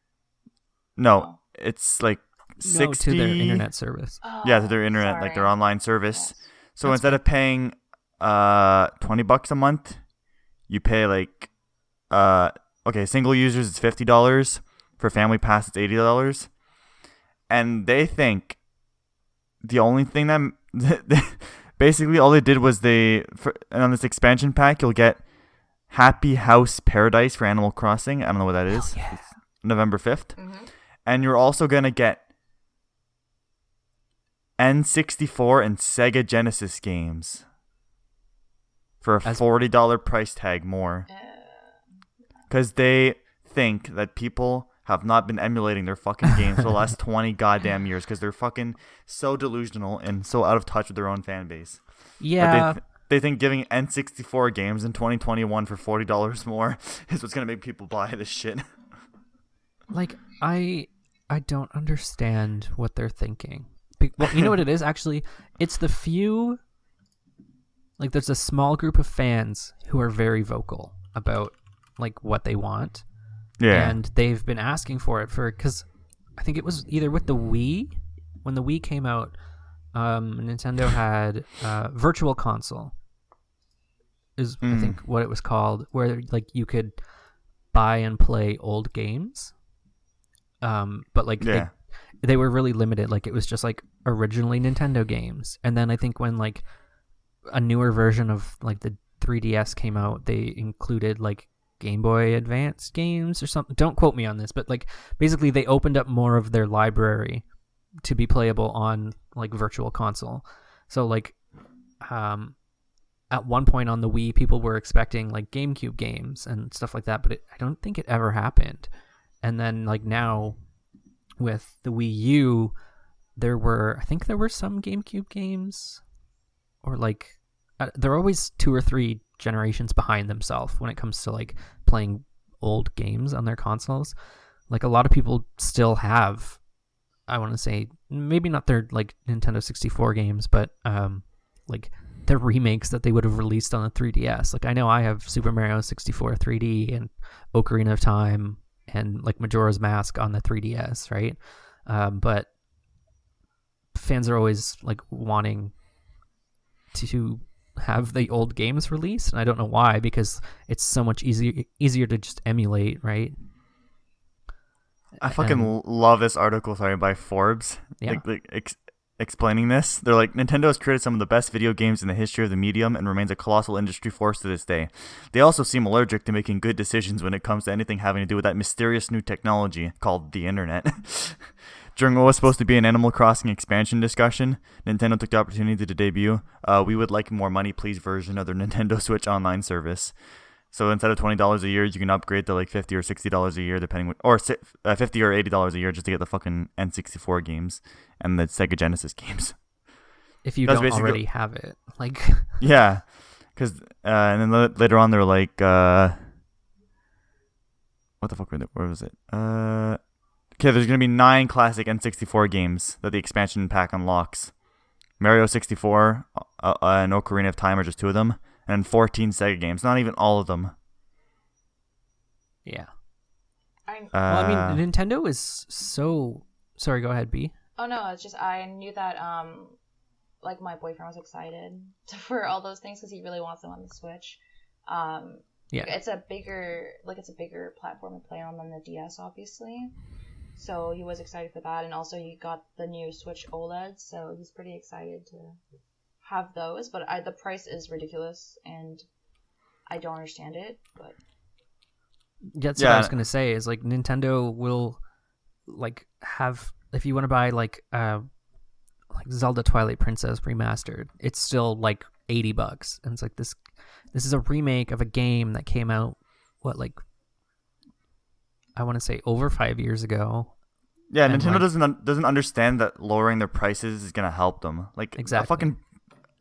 No, it's like 60 to their internet service. Oh, yeah, to their internet, sorry. like their online service. Yes. So instead of paying $20 a month, you pay like single users it's $50, for family pass it's $80. And they think the only thing that basically all they did was and on this expansion pack you'll get Happy House Paradise for Animal Crossing. I don't know what that is. Yeah. It's November 5th. Mm-hmm. And you're also going to get N64 and Sega Genesis games for a $40 price tag more. Because they think that people have not been emulating their fucking games for the last 20 goddamn years, because they're fucking so delusional and so out of touch with their own fan base. Yeah. They think giving N64 games in 2021 for $40 more is what's going to make people buy this shit. Like, I don't understand what they're thinking. Well, you know what it is, actually? It's the few... Like, there's a small group of fans who are very vocal about, like, what they want. Yeah. And they've been asking for it because I think it was either with the Wii. When the Wii came out, Nintendo had Virtual Console is I think what it was called, where like you could buy and play old games. But like they were really limited. Like it was just like originally Nintendo games. And then I think when like a newer version of like the 3DS came out, they included like Game Boy Advance games or something. Don't quote me on this, but like basically they opened up more of their library to be playable on like Virtual Console. So like at one point on the Wii, people were expecting like GameCube games and stuff like that, but I don't think it ever happened. And then like now with the Wii U, I think there were some GameCube games, or like they're always 2 or 3 generations behind themselves when it comes to like playing old games on their consoles. Like a lot of people still have, I want to say, maybe not their like Nintendo 64 games, but like their remakes that they would have released on the 3DS. Like I know I have Super Mario 64 3D and Ocarina of Time and like Majora's Mask on the 3DS, right? But fans are always like wanting to have the old games released, and I don't know why, because it's so much easier to just emulate, right? I fucking love this article, by Forbes. Yeah. Explaining this. They're like, Nintendo has created some of the best video games in the history of the medium and remains a colossal industry force to this day. They also seem allergic to making good decisions when it comes to anything having to do with that mysterious new technology called the internet. During what was supposed to be an Animal Crossing expansion discussion, Nintendo took the opportunity to debut "We Would Like More Money, Please" version of their Nintendo Switch online service. So instead of $20 a year, you can upgrade to like $50 or $60 a year, depending, or $50 or $80 a year just to get the fucking N64 games and the Sega Genesis games. If you don't already have it, like. Yeah, because and then later on they're like, what the fuck were they? Where was it? Okay, there's gonna be 9 classic N64 games that the expansion pack unlocks. Mario 64 and Ocarina of Time are just 2 of them, and 14 Sega games. Not even all of them. Yeah. Well, I mean, Nintendo is so. Sorry, go ahead, B. Oh no, it's just I knew that like my boyfriend was excited for all those things because he really wants them on the Switch. Yeah. It's a bigger platform to play on than the DS, obviously. So he was excited for that, and also he got the new Switch OLED, so he's pretty excited to have those. But the price is ridiculous, and I don't understand it. But that's what I was gonna say. Is like Nintendo will like have, if you want to buy like Zelda Twilight Princess remastered, it's still like $80, and it's like this is a remake of a game that came out I want to say over 5 years ago. Yeah, and Nintendo doesn't understand that lowering their prices is gonna help them. Like exactly. A fucking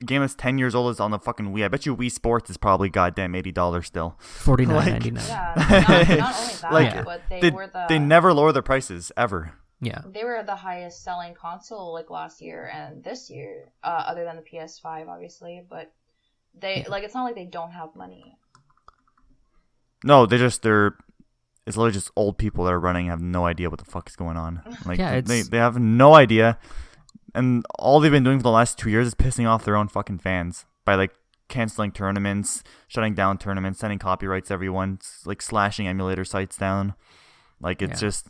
game that's 10 years old is on the fucking Wii. I bet you Wii Sports is probably goddamn $80 still. $49.99. Yeah, not only that, but they never lower their prices ever. Yeah, they were the highest selling console like last year and this year, other than the PS5, obviously. But they it's not like they don't have money. No, it's literally just old people that are running and have no idea what the fuck is going on. Like they have no idea, and all they've been doing for the last 2 years is pissing off their own fucking fans by like canceling tournaments, shutting down tournaments, sending copyrights to everyone, like slashing emulator sites down. Like it's just.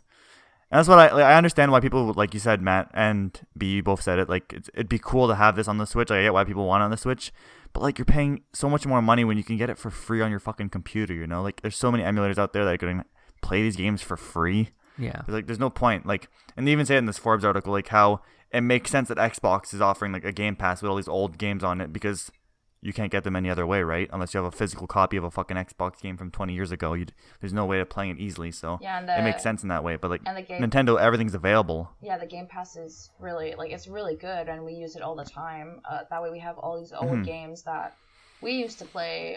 And that's what I understand why people, like you said, Matt and B, you both said it. Like it'd be cool to have this on the Switch. I get why people want it on the Switch, but like you're paying so much more money when you can get it for free on your fucking computer. You know, like there's so many emulators out there that are going to play these games for free. Yeah. Like there's no point. Like, and they even say it in this Forbes article, like how it makes sense that Xbox is offering like a Game Pass with all these old games on it because you can't get them any other way, right? Unless you have a physical copy of a fucking Xbox game from 20 years ago. There's no way of playing it easily, so it makes sense in that way. But like Nintendo, everything's available. Yeah, the Game Pass is really, it's really good, and we use it all the time. That way we have all these old games that we used to play,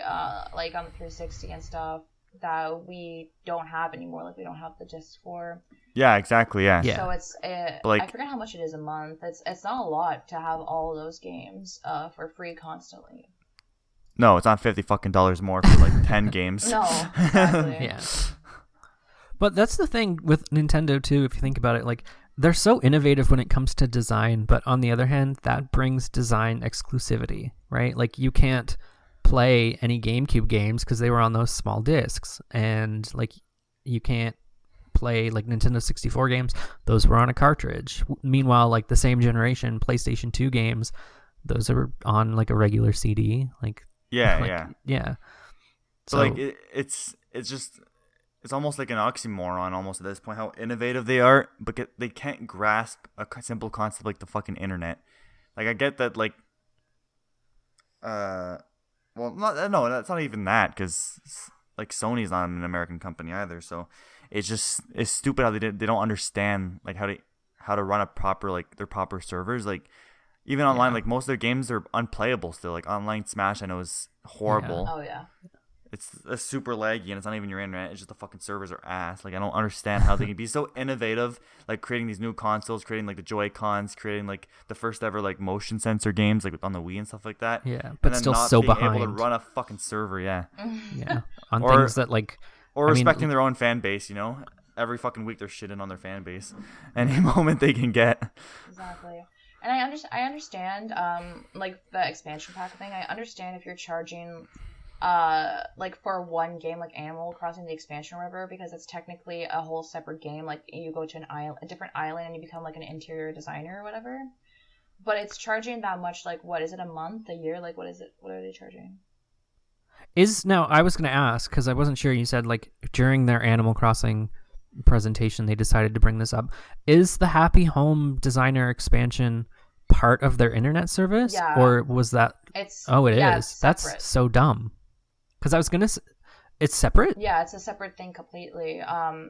like on the 360 and stuff, that we don't have anymore. Like we don't have the discs for. Yeah, exactly. Yeah. So it's I forget how much it is a month. It's not a lot to have all those games for free constantly. No, it's not $50 more for like 10 games. No, exactly. Yeah. But that's the thing with Nintendo too. If you think about it, like they're so innovative when it comes to design, but on the other hand, that brings design exclusivity, right? Like you can't play any GameCube games because they were on those small discs, and like you can't play like Nintendo 64 games, those were on a cartridge. Meanwhile, like the same generation PlayStation 2 games, those are on like a regular CD. Like yeah. So like it's almost like an oxymoron almost at this point how innovative they are, but they can't grasp a simple concept like the fucking internet. Like I get that like well, no, that's not even that, because like Sony's not an American company either. So it's stupid how they don't understand like how to run a proper like their proper servers. Like even online, like most of their games are unplayable still. Like online Smash, I know is horrible. Oh yeah. It's super laggy, and it's not even your internet. It's just the fucking servers are ass. Like I don't understand how they can be so innovative, like creating these new consoles, creating like the Joy-Cons, creating like the first ever like motion sensor games, like on the Wii and stuff like that. Yeah, but still so behind. Able to run a fucking server, yeah. Yeah, on things that like. Or respecting their own fan base, you know. Every fucking week they're shitting on their fan base, any moment they can get. Exactly. And I understand, like the expansion pack thing. I understand if you're charging. Like for one game like Animal Crossing the Expansion River, because it's technically a whole separate game. Like you go to a different island and you become like an interior designer or whatever. But it's charging that much. Like what is it, a month, a year? Like what is it? What are they charging? Now I was gonna ask because I wasn't sure. You said like during their Animal Crossing presentation they decided to bring this up. Is the Happy Home Designer expansion part of their internet service? Yeah. Or was that... It's is. That's separate. so dumb. Because I was going to... It's separate? Yeah, it's a separate thing completely.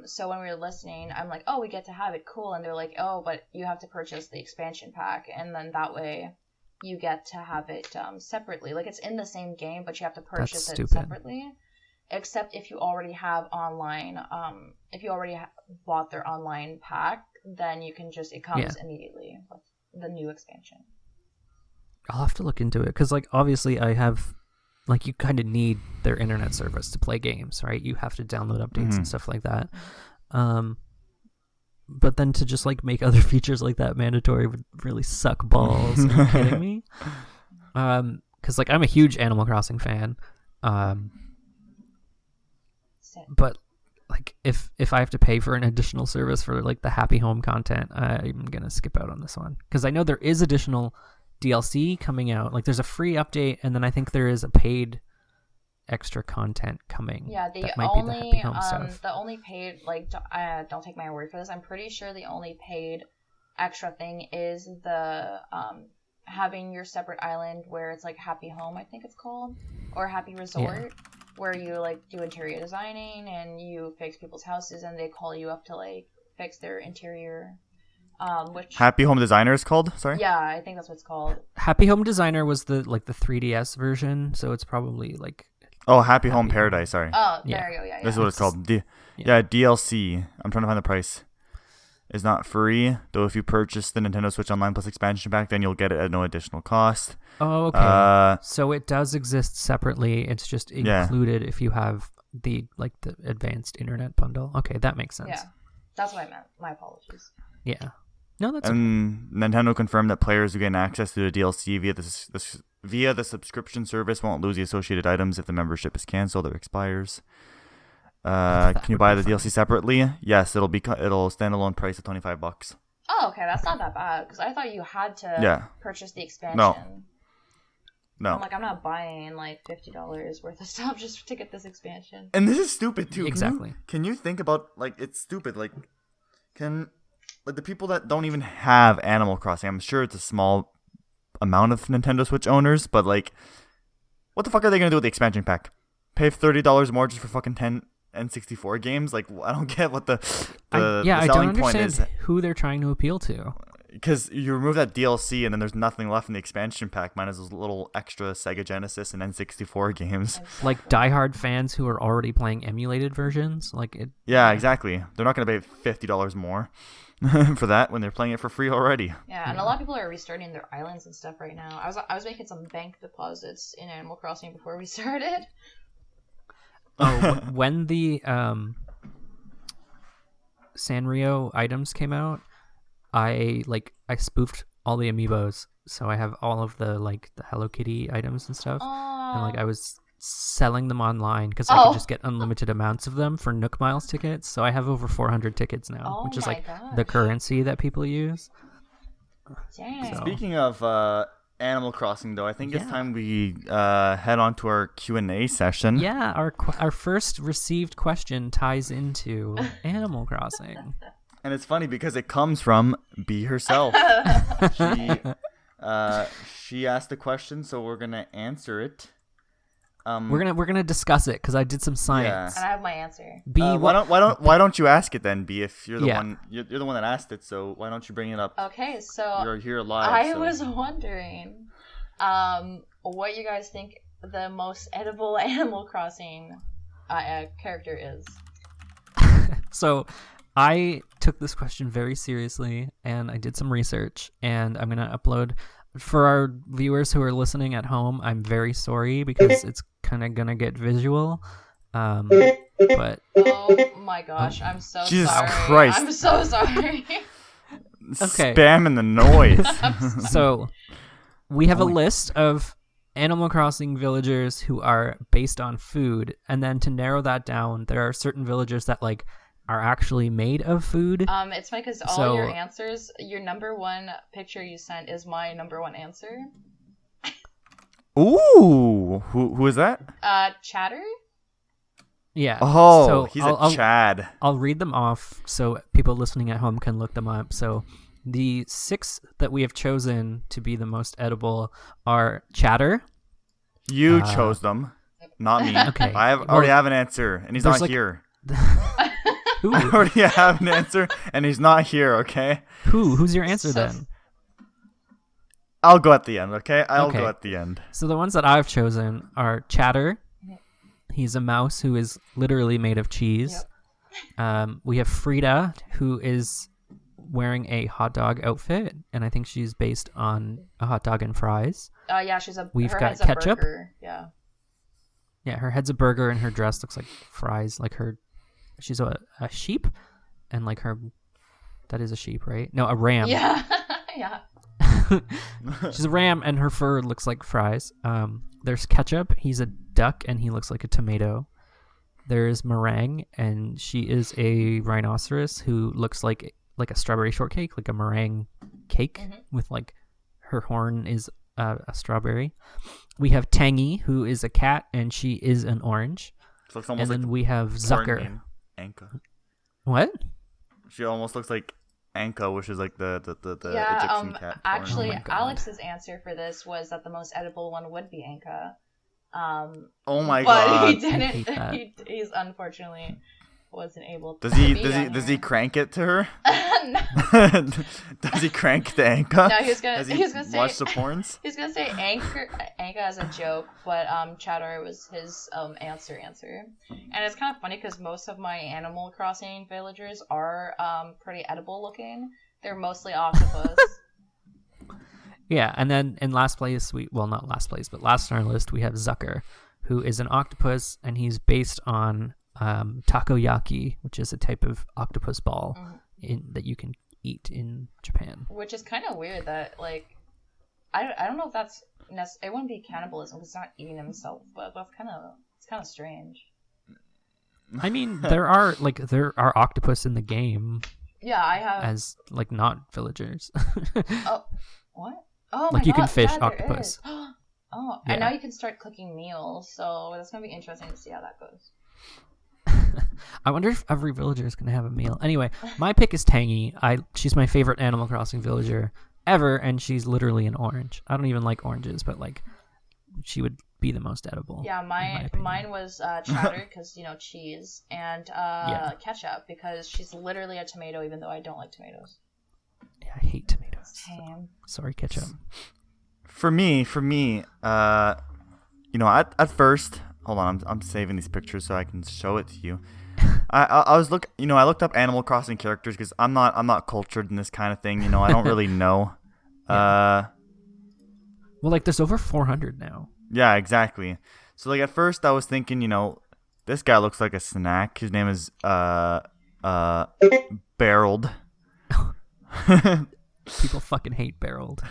So when we were listening, I'm like, oh, we get to have it, cool. And they're like, oh, but you have to purchase the expansion pack. And then that way you get to have it separately. Like, it's in the same game, but you have to purchase it separately. Except if you already have online, if you already bought their online pack, then you can just, it comes immediately with the new expansion. I'll have to look into it. Because, like, obviously I have... Like, you kind of need their internet service to play games, right? You have to download updates and stuff like that. But then to just, like, make other features like that mandatory would really suck balls. Are you kidding me? Because, like, I'm a huge Animal Crossing fan. But, like, if I have to pay for an additional service for, like, the Happy Home content, I'm going to skip out on this one. Because I know there is additional... DLC coming out. Like, there's a free update, and then I think there is a paid extra content coming. Yeah, the only paid, like, don't take my word for this, I'm pretty sure the only paid extra thing is the having your separate island where it's like Happy Home, I think it's called, or Happy Resort, where you, like, do interior designing and you fix people's houses and they call you up to, like, fix their interior. Which Happy Home Designer is called? Sorry? Yeah, I think that's what it's called. Happy Home Designer was the 3DS version, so it's probably like... Oh, Happy Home Paradise, sorry. Oh, there you go, yeah. This is what it's called. DLC. I'm trying to find the price. It's not free, though if you purchase the Nintendo Switch Online Plus expansion pack, then you'll get it at no additional cost. Oh, okay. So it does exist separately. It's just included if you have the advanced internet bundle. Okay, that makes sense. Yeah, that's what I meant. My apologies. Yeah. No, that's Nintendo confirmed that players who gain access to the DLC via the subscription service won't lose the associated items if the membership is canceled or expires. Can you buy the DLC separately? Yes, it'll standalone price of $25. Oh, okay, that's not that bad because I thought you had to purchase the expansion. No. I'm like, I'm not buying like $50 worth of stuff just to get this expansion. And this is stupid too. Exactly. Can you think about, like, it's stupid. Like, the people that don't even have Animal Crossing, I'm sure it's a small amount of Nintendo Switch owners, but, like, what the fuck are they gonna do with the expansion pack? Pay $30 more just for fucking 10 N64 games? Like, I don't get what the selling point is. I don't understand who they're trying to appeal to. Because you remove that DLC and then there's nothing left in the expansion pack minus those little extra Sega Genesis and N64 games. Like diehard fans who are already playing emulated versions. Yeah, exactly. They're not going to pay $50 more for that when they're playing it for free already. Yeah, and a lot of people are restarting their islands and stuff right now. I was making some bank deposits in Animal Crossing before we started. Oh, when the Sanrio items came out, I spoofed all the amiibos, so I have all of the Hello Kitty items and stuff. Aww. And I was selling them online because I could just get unlimited amounts of them for Nook Miles tickets. So I have over 400 tickets now, which is the currency that people use. Dang. So. Speaking of Animal Crossing, though, I think it's time we head on to our Q&A session. Yeah, our first received question ties into Animal Crossing. And it's funny because it comes from Bee herself. She asked a question, so we're gonna answer it. We're gonna discuss it because I did some science. And I have my answer. Bee, why don't you ask it then, Bee? If you're the one, you're the one that asked it, so why don't you bring it up? Okay, so you're here live. I was wondering, what you guys think the most edible Animal Crossing character is. So. I took this question very seriously, and I did some research, and I'm going to upload. For our viewers who are listening at home, I'm very sorry because it's kind of going to get visual. But oh my gosh, I'm so Jesus sorry. Christ. I'm so sorry. Okay. Spamming the noise. So, we have a list of Animal Crossing villagers who are based on food, and then to narrow that down, there are certain villagers that, are actually made of food. It's funny because all your answers, your number one picture you sent is my number one answer. Ooh, who is that? Chatter. Yeah. Oh, so he's a Chad. I'll read them off so people listening at home can look them up. So the 6 that we have chosen to be the most edible are Chatter. You chose them, not me. Okay. I already have an answer, and he's not here. Who? I already have an answer, and he's not here, okay? Who's your answer then? I'll go at the end, okay? I'll go at the end. So the ones that I've chosen are Chatter. He's a mouse who is literally made of cheese. Yep. We have Frida, who is wearing a hot dog outfit, and I think she's based on a hot dog and fries. Yeah, We've got ketchup. Yeah. Yeah, her head's a burger, and her dress looks like fries. Like she's a sheep, and like that is a sheep, right? No, a ram. Yeah, yeah. She's a ram, and her fur looks like fries. There's Ketchup. He's a duck, and he looks like a tomato. There's Meringue, and she is a rhinoceros who looks like a strawberry shortcake, like a meringue cake with like her horn is a strawberry. We have Tangy, who is a cat, and she is an orange. Looks almost and then we have Zucker. Anka. What? She almost looks like Anka, which is like the yeah, Egyptian cat. Actually, Alex's answer for this was that the most edible one would be Anka. Oh my but god! He didn't. He's unfortunately wasn't able to. Does he crank it to her? Does he crank the Anka? No, he's gonna say watch the porns. He's gonna say Anka as a joke, but Chatter was his answer. And it's kind of funny because most of my Animal Crossing villagers are pretty edible looking. They're mostly octopus. Yeah, and then in last place, not last place, but last on our list, we have Zucker, who is an octopus, and he's based on takoyaki, which is a type of octopus ball that you can eat in Japan. Which is kind of weird that, like, I don't know if that's it wouldn't be cannibalism because it's not eating himself, but it's kind of strange. I mean, there are octopus in the game. Yeah, I have as like not villagers. Oh, what? Oh my like you God, can fish yeah, octopus. Oh, yeah. And now you can start cooking meals, so that's gonna be interesting to see how that goes. I wonder if every villager is gonna have a meal. Anyway, my pick is Tangy. She's my favorite Animal Crossing villager ever, and she's literally an orange. I don't even like oranges, but like she would be the most edible. Yeah, mine was Chatter because cheese, and Ketchup because she's literally a tomato, even though I don't like tomatoes. Yeah, I hate tomatoes. Damn. Sorry, Ketchup. For me, at first, hold on, I'm saving these pictures so I can show it to you. I looked up Animal Crossing characters because I'm not cultured in this kind of thing. I don't really know. Yeah. Well, like there's over 400 now. Yeah, exactly. So like at first I was thinking, this guy looks like a snack. His name is Barreled. People fucking hate Barreled.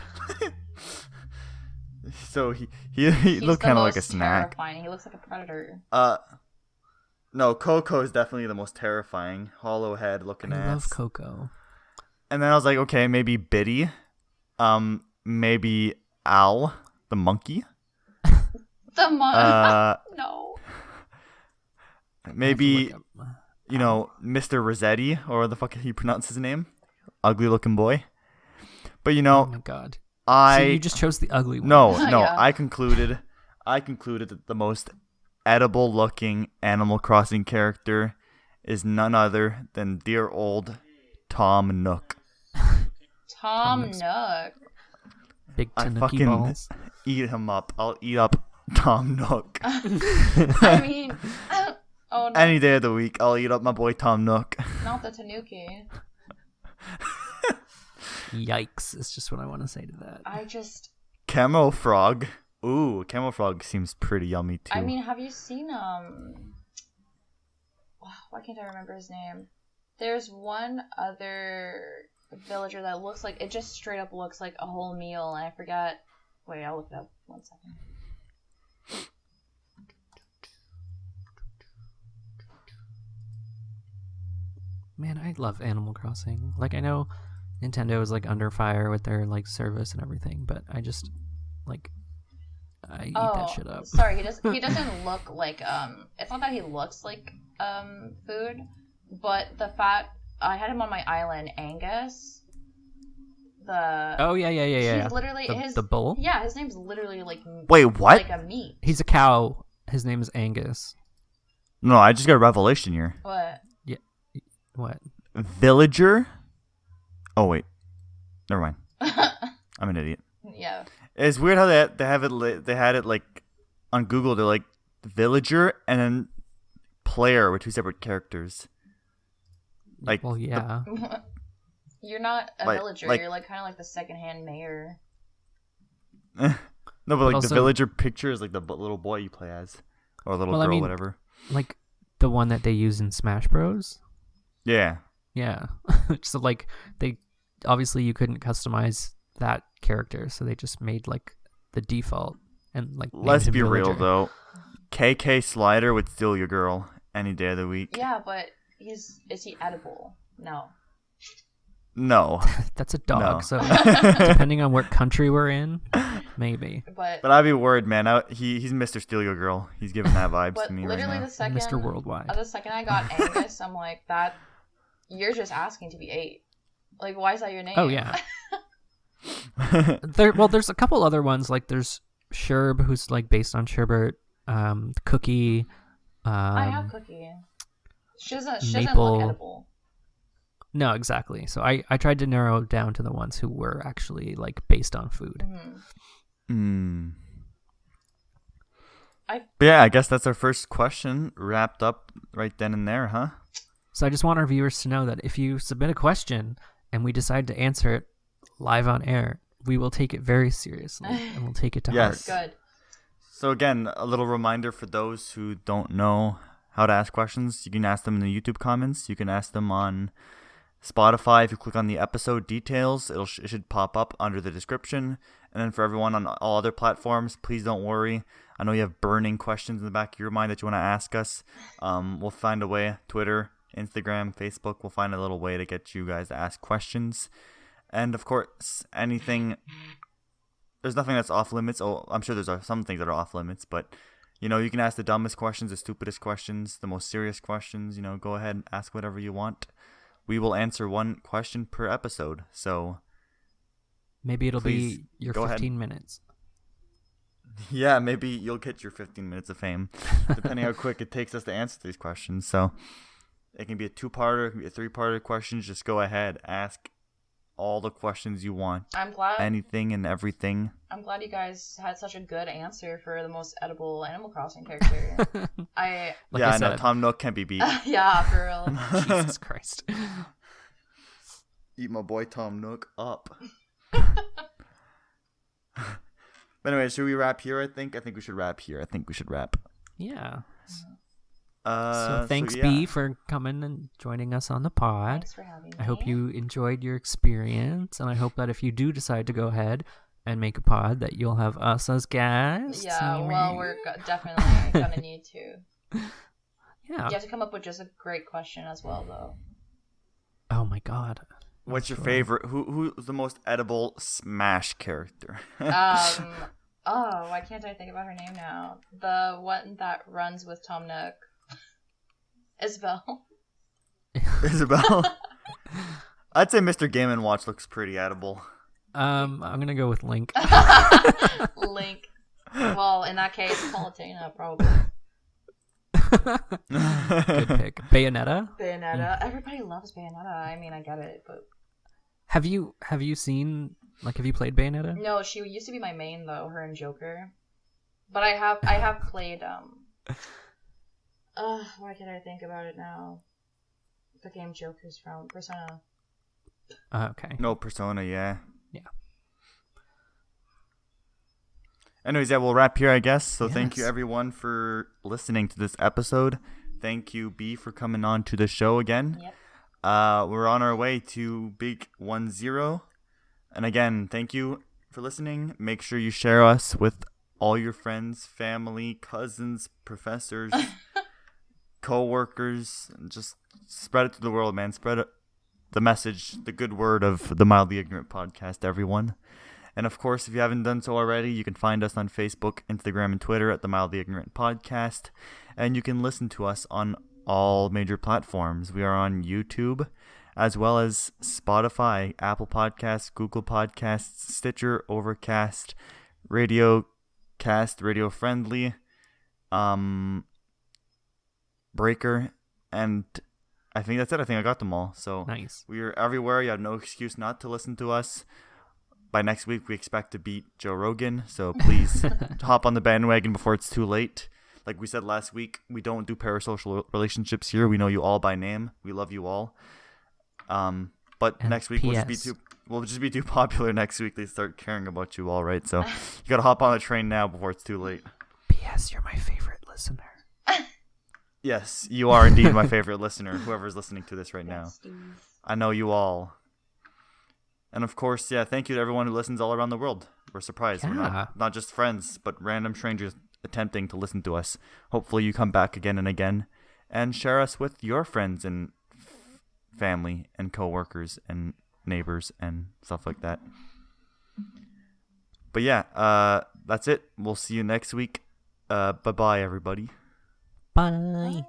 So he looked kind of like a snack. Terrifying. He looks like a predator. No, Coco is definitely the most terrifying. Hollow head looking ass. I love Coco. And then I was like, okay, maybe Biddy. Maybe Al, the monkey. The monkey. No. Maybe, Mr. Rossetti, or the fuck he pronounces his name. Ugly looking boy. But oh my god. So you just chose the ugly one. No. Yeah. I concluded that the most edible looking Animal Crossing character is none other than dear old Tom Nook. Tom Nook. Big I tanuki fucking balls. Eat him up. I'll eat up Tom Nook. I mean, oh no. Any day of the week, I'll eat up my boy Tom Nook. Not the tanuki. Yikes, is just what I want to say to that. Camo Frog. Ooh, Camo Frog seems pretty yummy too. I mean, have you seen why can't I remember his name? There's one other villager that looks like it just straight up looks like a whole meal, and I forgot. Wait, I'll look it up. 1 second. Man, I love Animal Crossing. Like, I know Nintendo is like under fire with their like service and everything, but I just like I eat that shit up. Sorry, he doesn't look like it's not that he looks like food, but the fact I had him on my island, Angus. Yeah. He's literally the bull. Yeah, his name's literally like. Wait, what? Like a meat. He's a cow. His name is Angus. No, I just got a revelation here. What? Yeah. What? Villager. Oh wait, never mind. I'm an idiot. Yeah. It's weird how they have it. They had it like on Google. They're like villager and then player with two separate characters. Like, well, yeah. You're not a villager. Like, you're like kind of like the secondhand mayor. No, but like also, the villager picture is like the little boy you play as, or little girl, whatever. Like the one that they use in Smash Bros. Yeah. Yeah. So like they obviously you couldn't customize that character, so they just made like the default and like. Let's be villager. real though, KK Slider would steal your girl any day of the week. Yeah, but is he edible? No. No. That's a dog. No. So depending on what country we're in, maybe. But I'd be worried, man. He's Mr. Steal Your Girl. He's giving that vibes to me right now. Mr. Worldwide. The second I got Angus, I'm like, that. You're just asking to be ate. Like, why is that your name? Oh yeah. There's a couple other ones. Like there's Sherb, who's like based on Sherbert. Cookie. I have Cookie. She doesn't Maple. look edible. No, exactly. So I tried to narrow down to the ones who were actually like based on food. But yeah, I guess that's our first question wrapped up right then and there, huh? So I just want our viewers to know that if you submit a question and we decide to answer it live on air, we will take it very seriously and we'll take it to heart. Good. So again, a little reminder for those who don't know how to ask questions. You can ask them in the YouTube comments. You can ask them on Spotify. If you click on the episode details, it should pop up under the description. And then for everyone on all other platforms, please don't worry. I know you have burning questions in the back of your mind that you want to ask us. We'll find a way. Twitter, Instagram, Facebook, we'll find a little way to get you guys to ask questions. And of course, there's nothing that's off limits. Oh, I'm sure there's some things that are off limits, but you can ask the dumbest questions, the stupidest questions, the most serious questions. Go ahead and ask whatever you want. We will answer one question per episode. So maybe it'll be your 15 minutes. Yeah, maybe you'll get your 15 minutes of fame, depending how quick it takes us to answer these questions. So it can be a 2-parter, it can be a 3-parter question. Just go ahead, ask all the questions you want. I'm glad. Anything and everything. I'm glad you guys had such a good answer for the most edible Animal Crossing character. I know Tom Nook can't be beat. Yeah, for real. Jesus Christ. Eat my boy Tom Nook up. But anyway, should we wrap here? I think we should wrap here. Yeah. So thanks, B, for coming and joining us on the pod. Thanks for having me. I hope you enjoyed your experience, and I hope that if you do decide to go ahead and make a pod, that you'll have us as guests. Yeah, well, we're definitely gonna need to. Yeah. You have to come up with just a great question as well, though. Oh my God. What's your favorite? Who's the most edible Smash character? Why can't I think about her name now? The one that runs with Tom Nook. Isabel. I'd say Mr. Game & Watch looks pretty edible. I'm gonna go with Link. Link. Well, in that case, Palutena, probably. Good pick. Bayonetta. Everybody loves Bayonetta. I mean, I get it, but have you seen, like, have you played Bayonetta? No, she used to be my main though, her and Joker. But I have played why can't I think about it now? The game Joker's from Persona. Okay. No, Persona, yeah. Yeah. Anyways, yeah, we'll wrap here, I guess. So Thank you, everyone, for listening to this episode. Thank you, B, for coming on to the show again. Yep. We're on our way to Big 1-0. And again, thank you for listening. Make sure you share us with all your friends, family, cousins, professors, co-workers. Just spread it to the world, man. Spread the message, the good word of the Mildly Ignorant podcast, everyone. And of course, if you haven't done so already, you can find us on Facebook, Instagram, and Twitter at the Mildly Ignorant Podcast. And you can listen to us on all major platforms. We are on YouTube, as well as Spotify, Apple Podcasts, Google Podcasts, Stitcher, Overcast, Radio Friendly, Breaker, and I think that's it. I think I got them all. So nice. We are everywhere. You have no excuse not to listen to us. By next week, we expect to beat Joe Rogan. So please hop on the bandwagon before it's too late. Like we said last week, we don't do parasocial relationships here. We know you all by name. We love you all. But and next week we'll just be too popular next week. They start caring about you all, right? So you gotta hop on the train now before it's too late. P.S. You're my favorite listener. Yes, you are indeed my favorite listener. Whoever's listening to this right now, I know you all. And of course, thank you to everyone who listens all around the world. We're surprised. Yeah. We're not just friends, but random strangers attempting to listen to us. Hopefully you come back again and again and share us with your friends and family and coworkers and neighbors and stuff like that. But that's it. We'll see you next week. Bye-bye, everybody. Bye.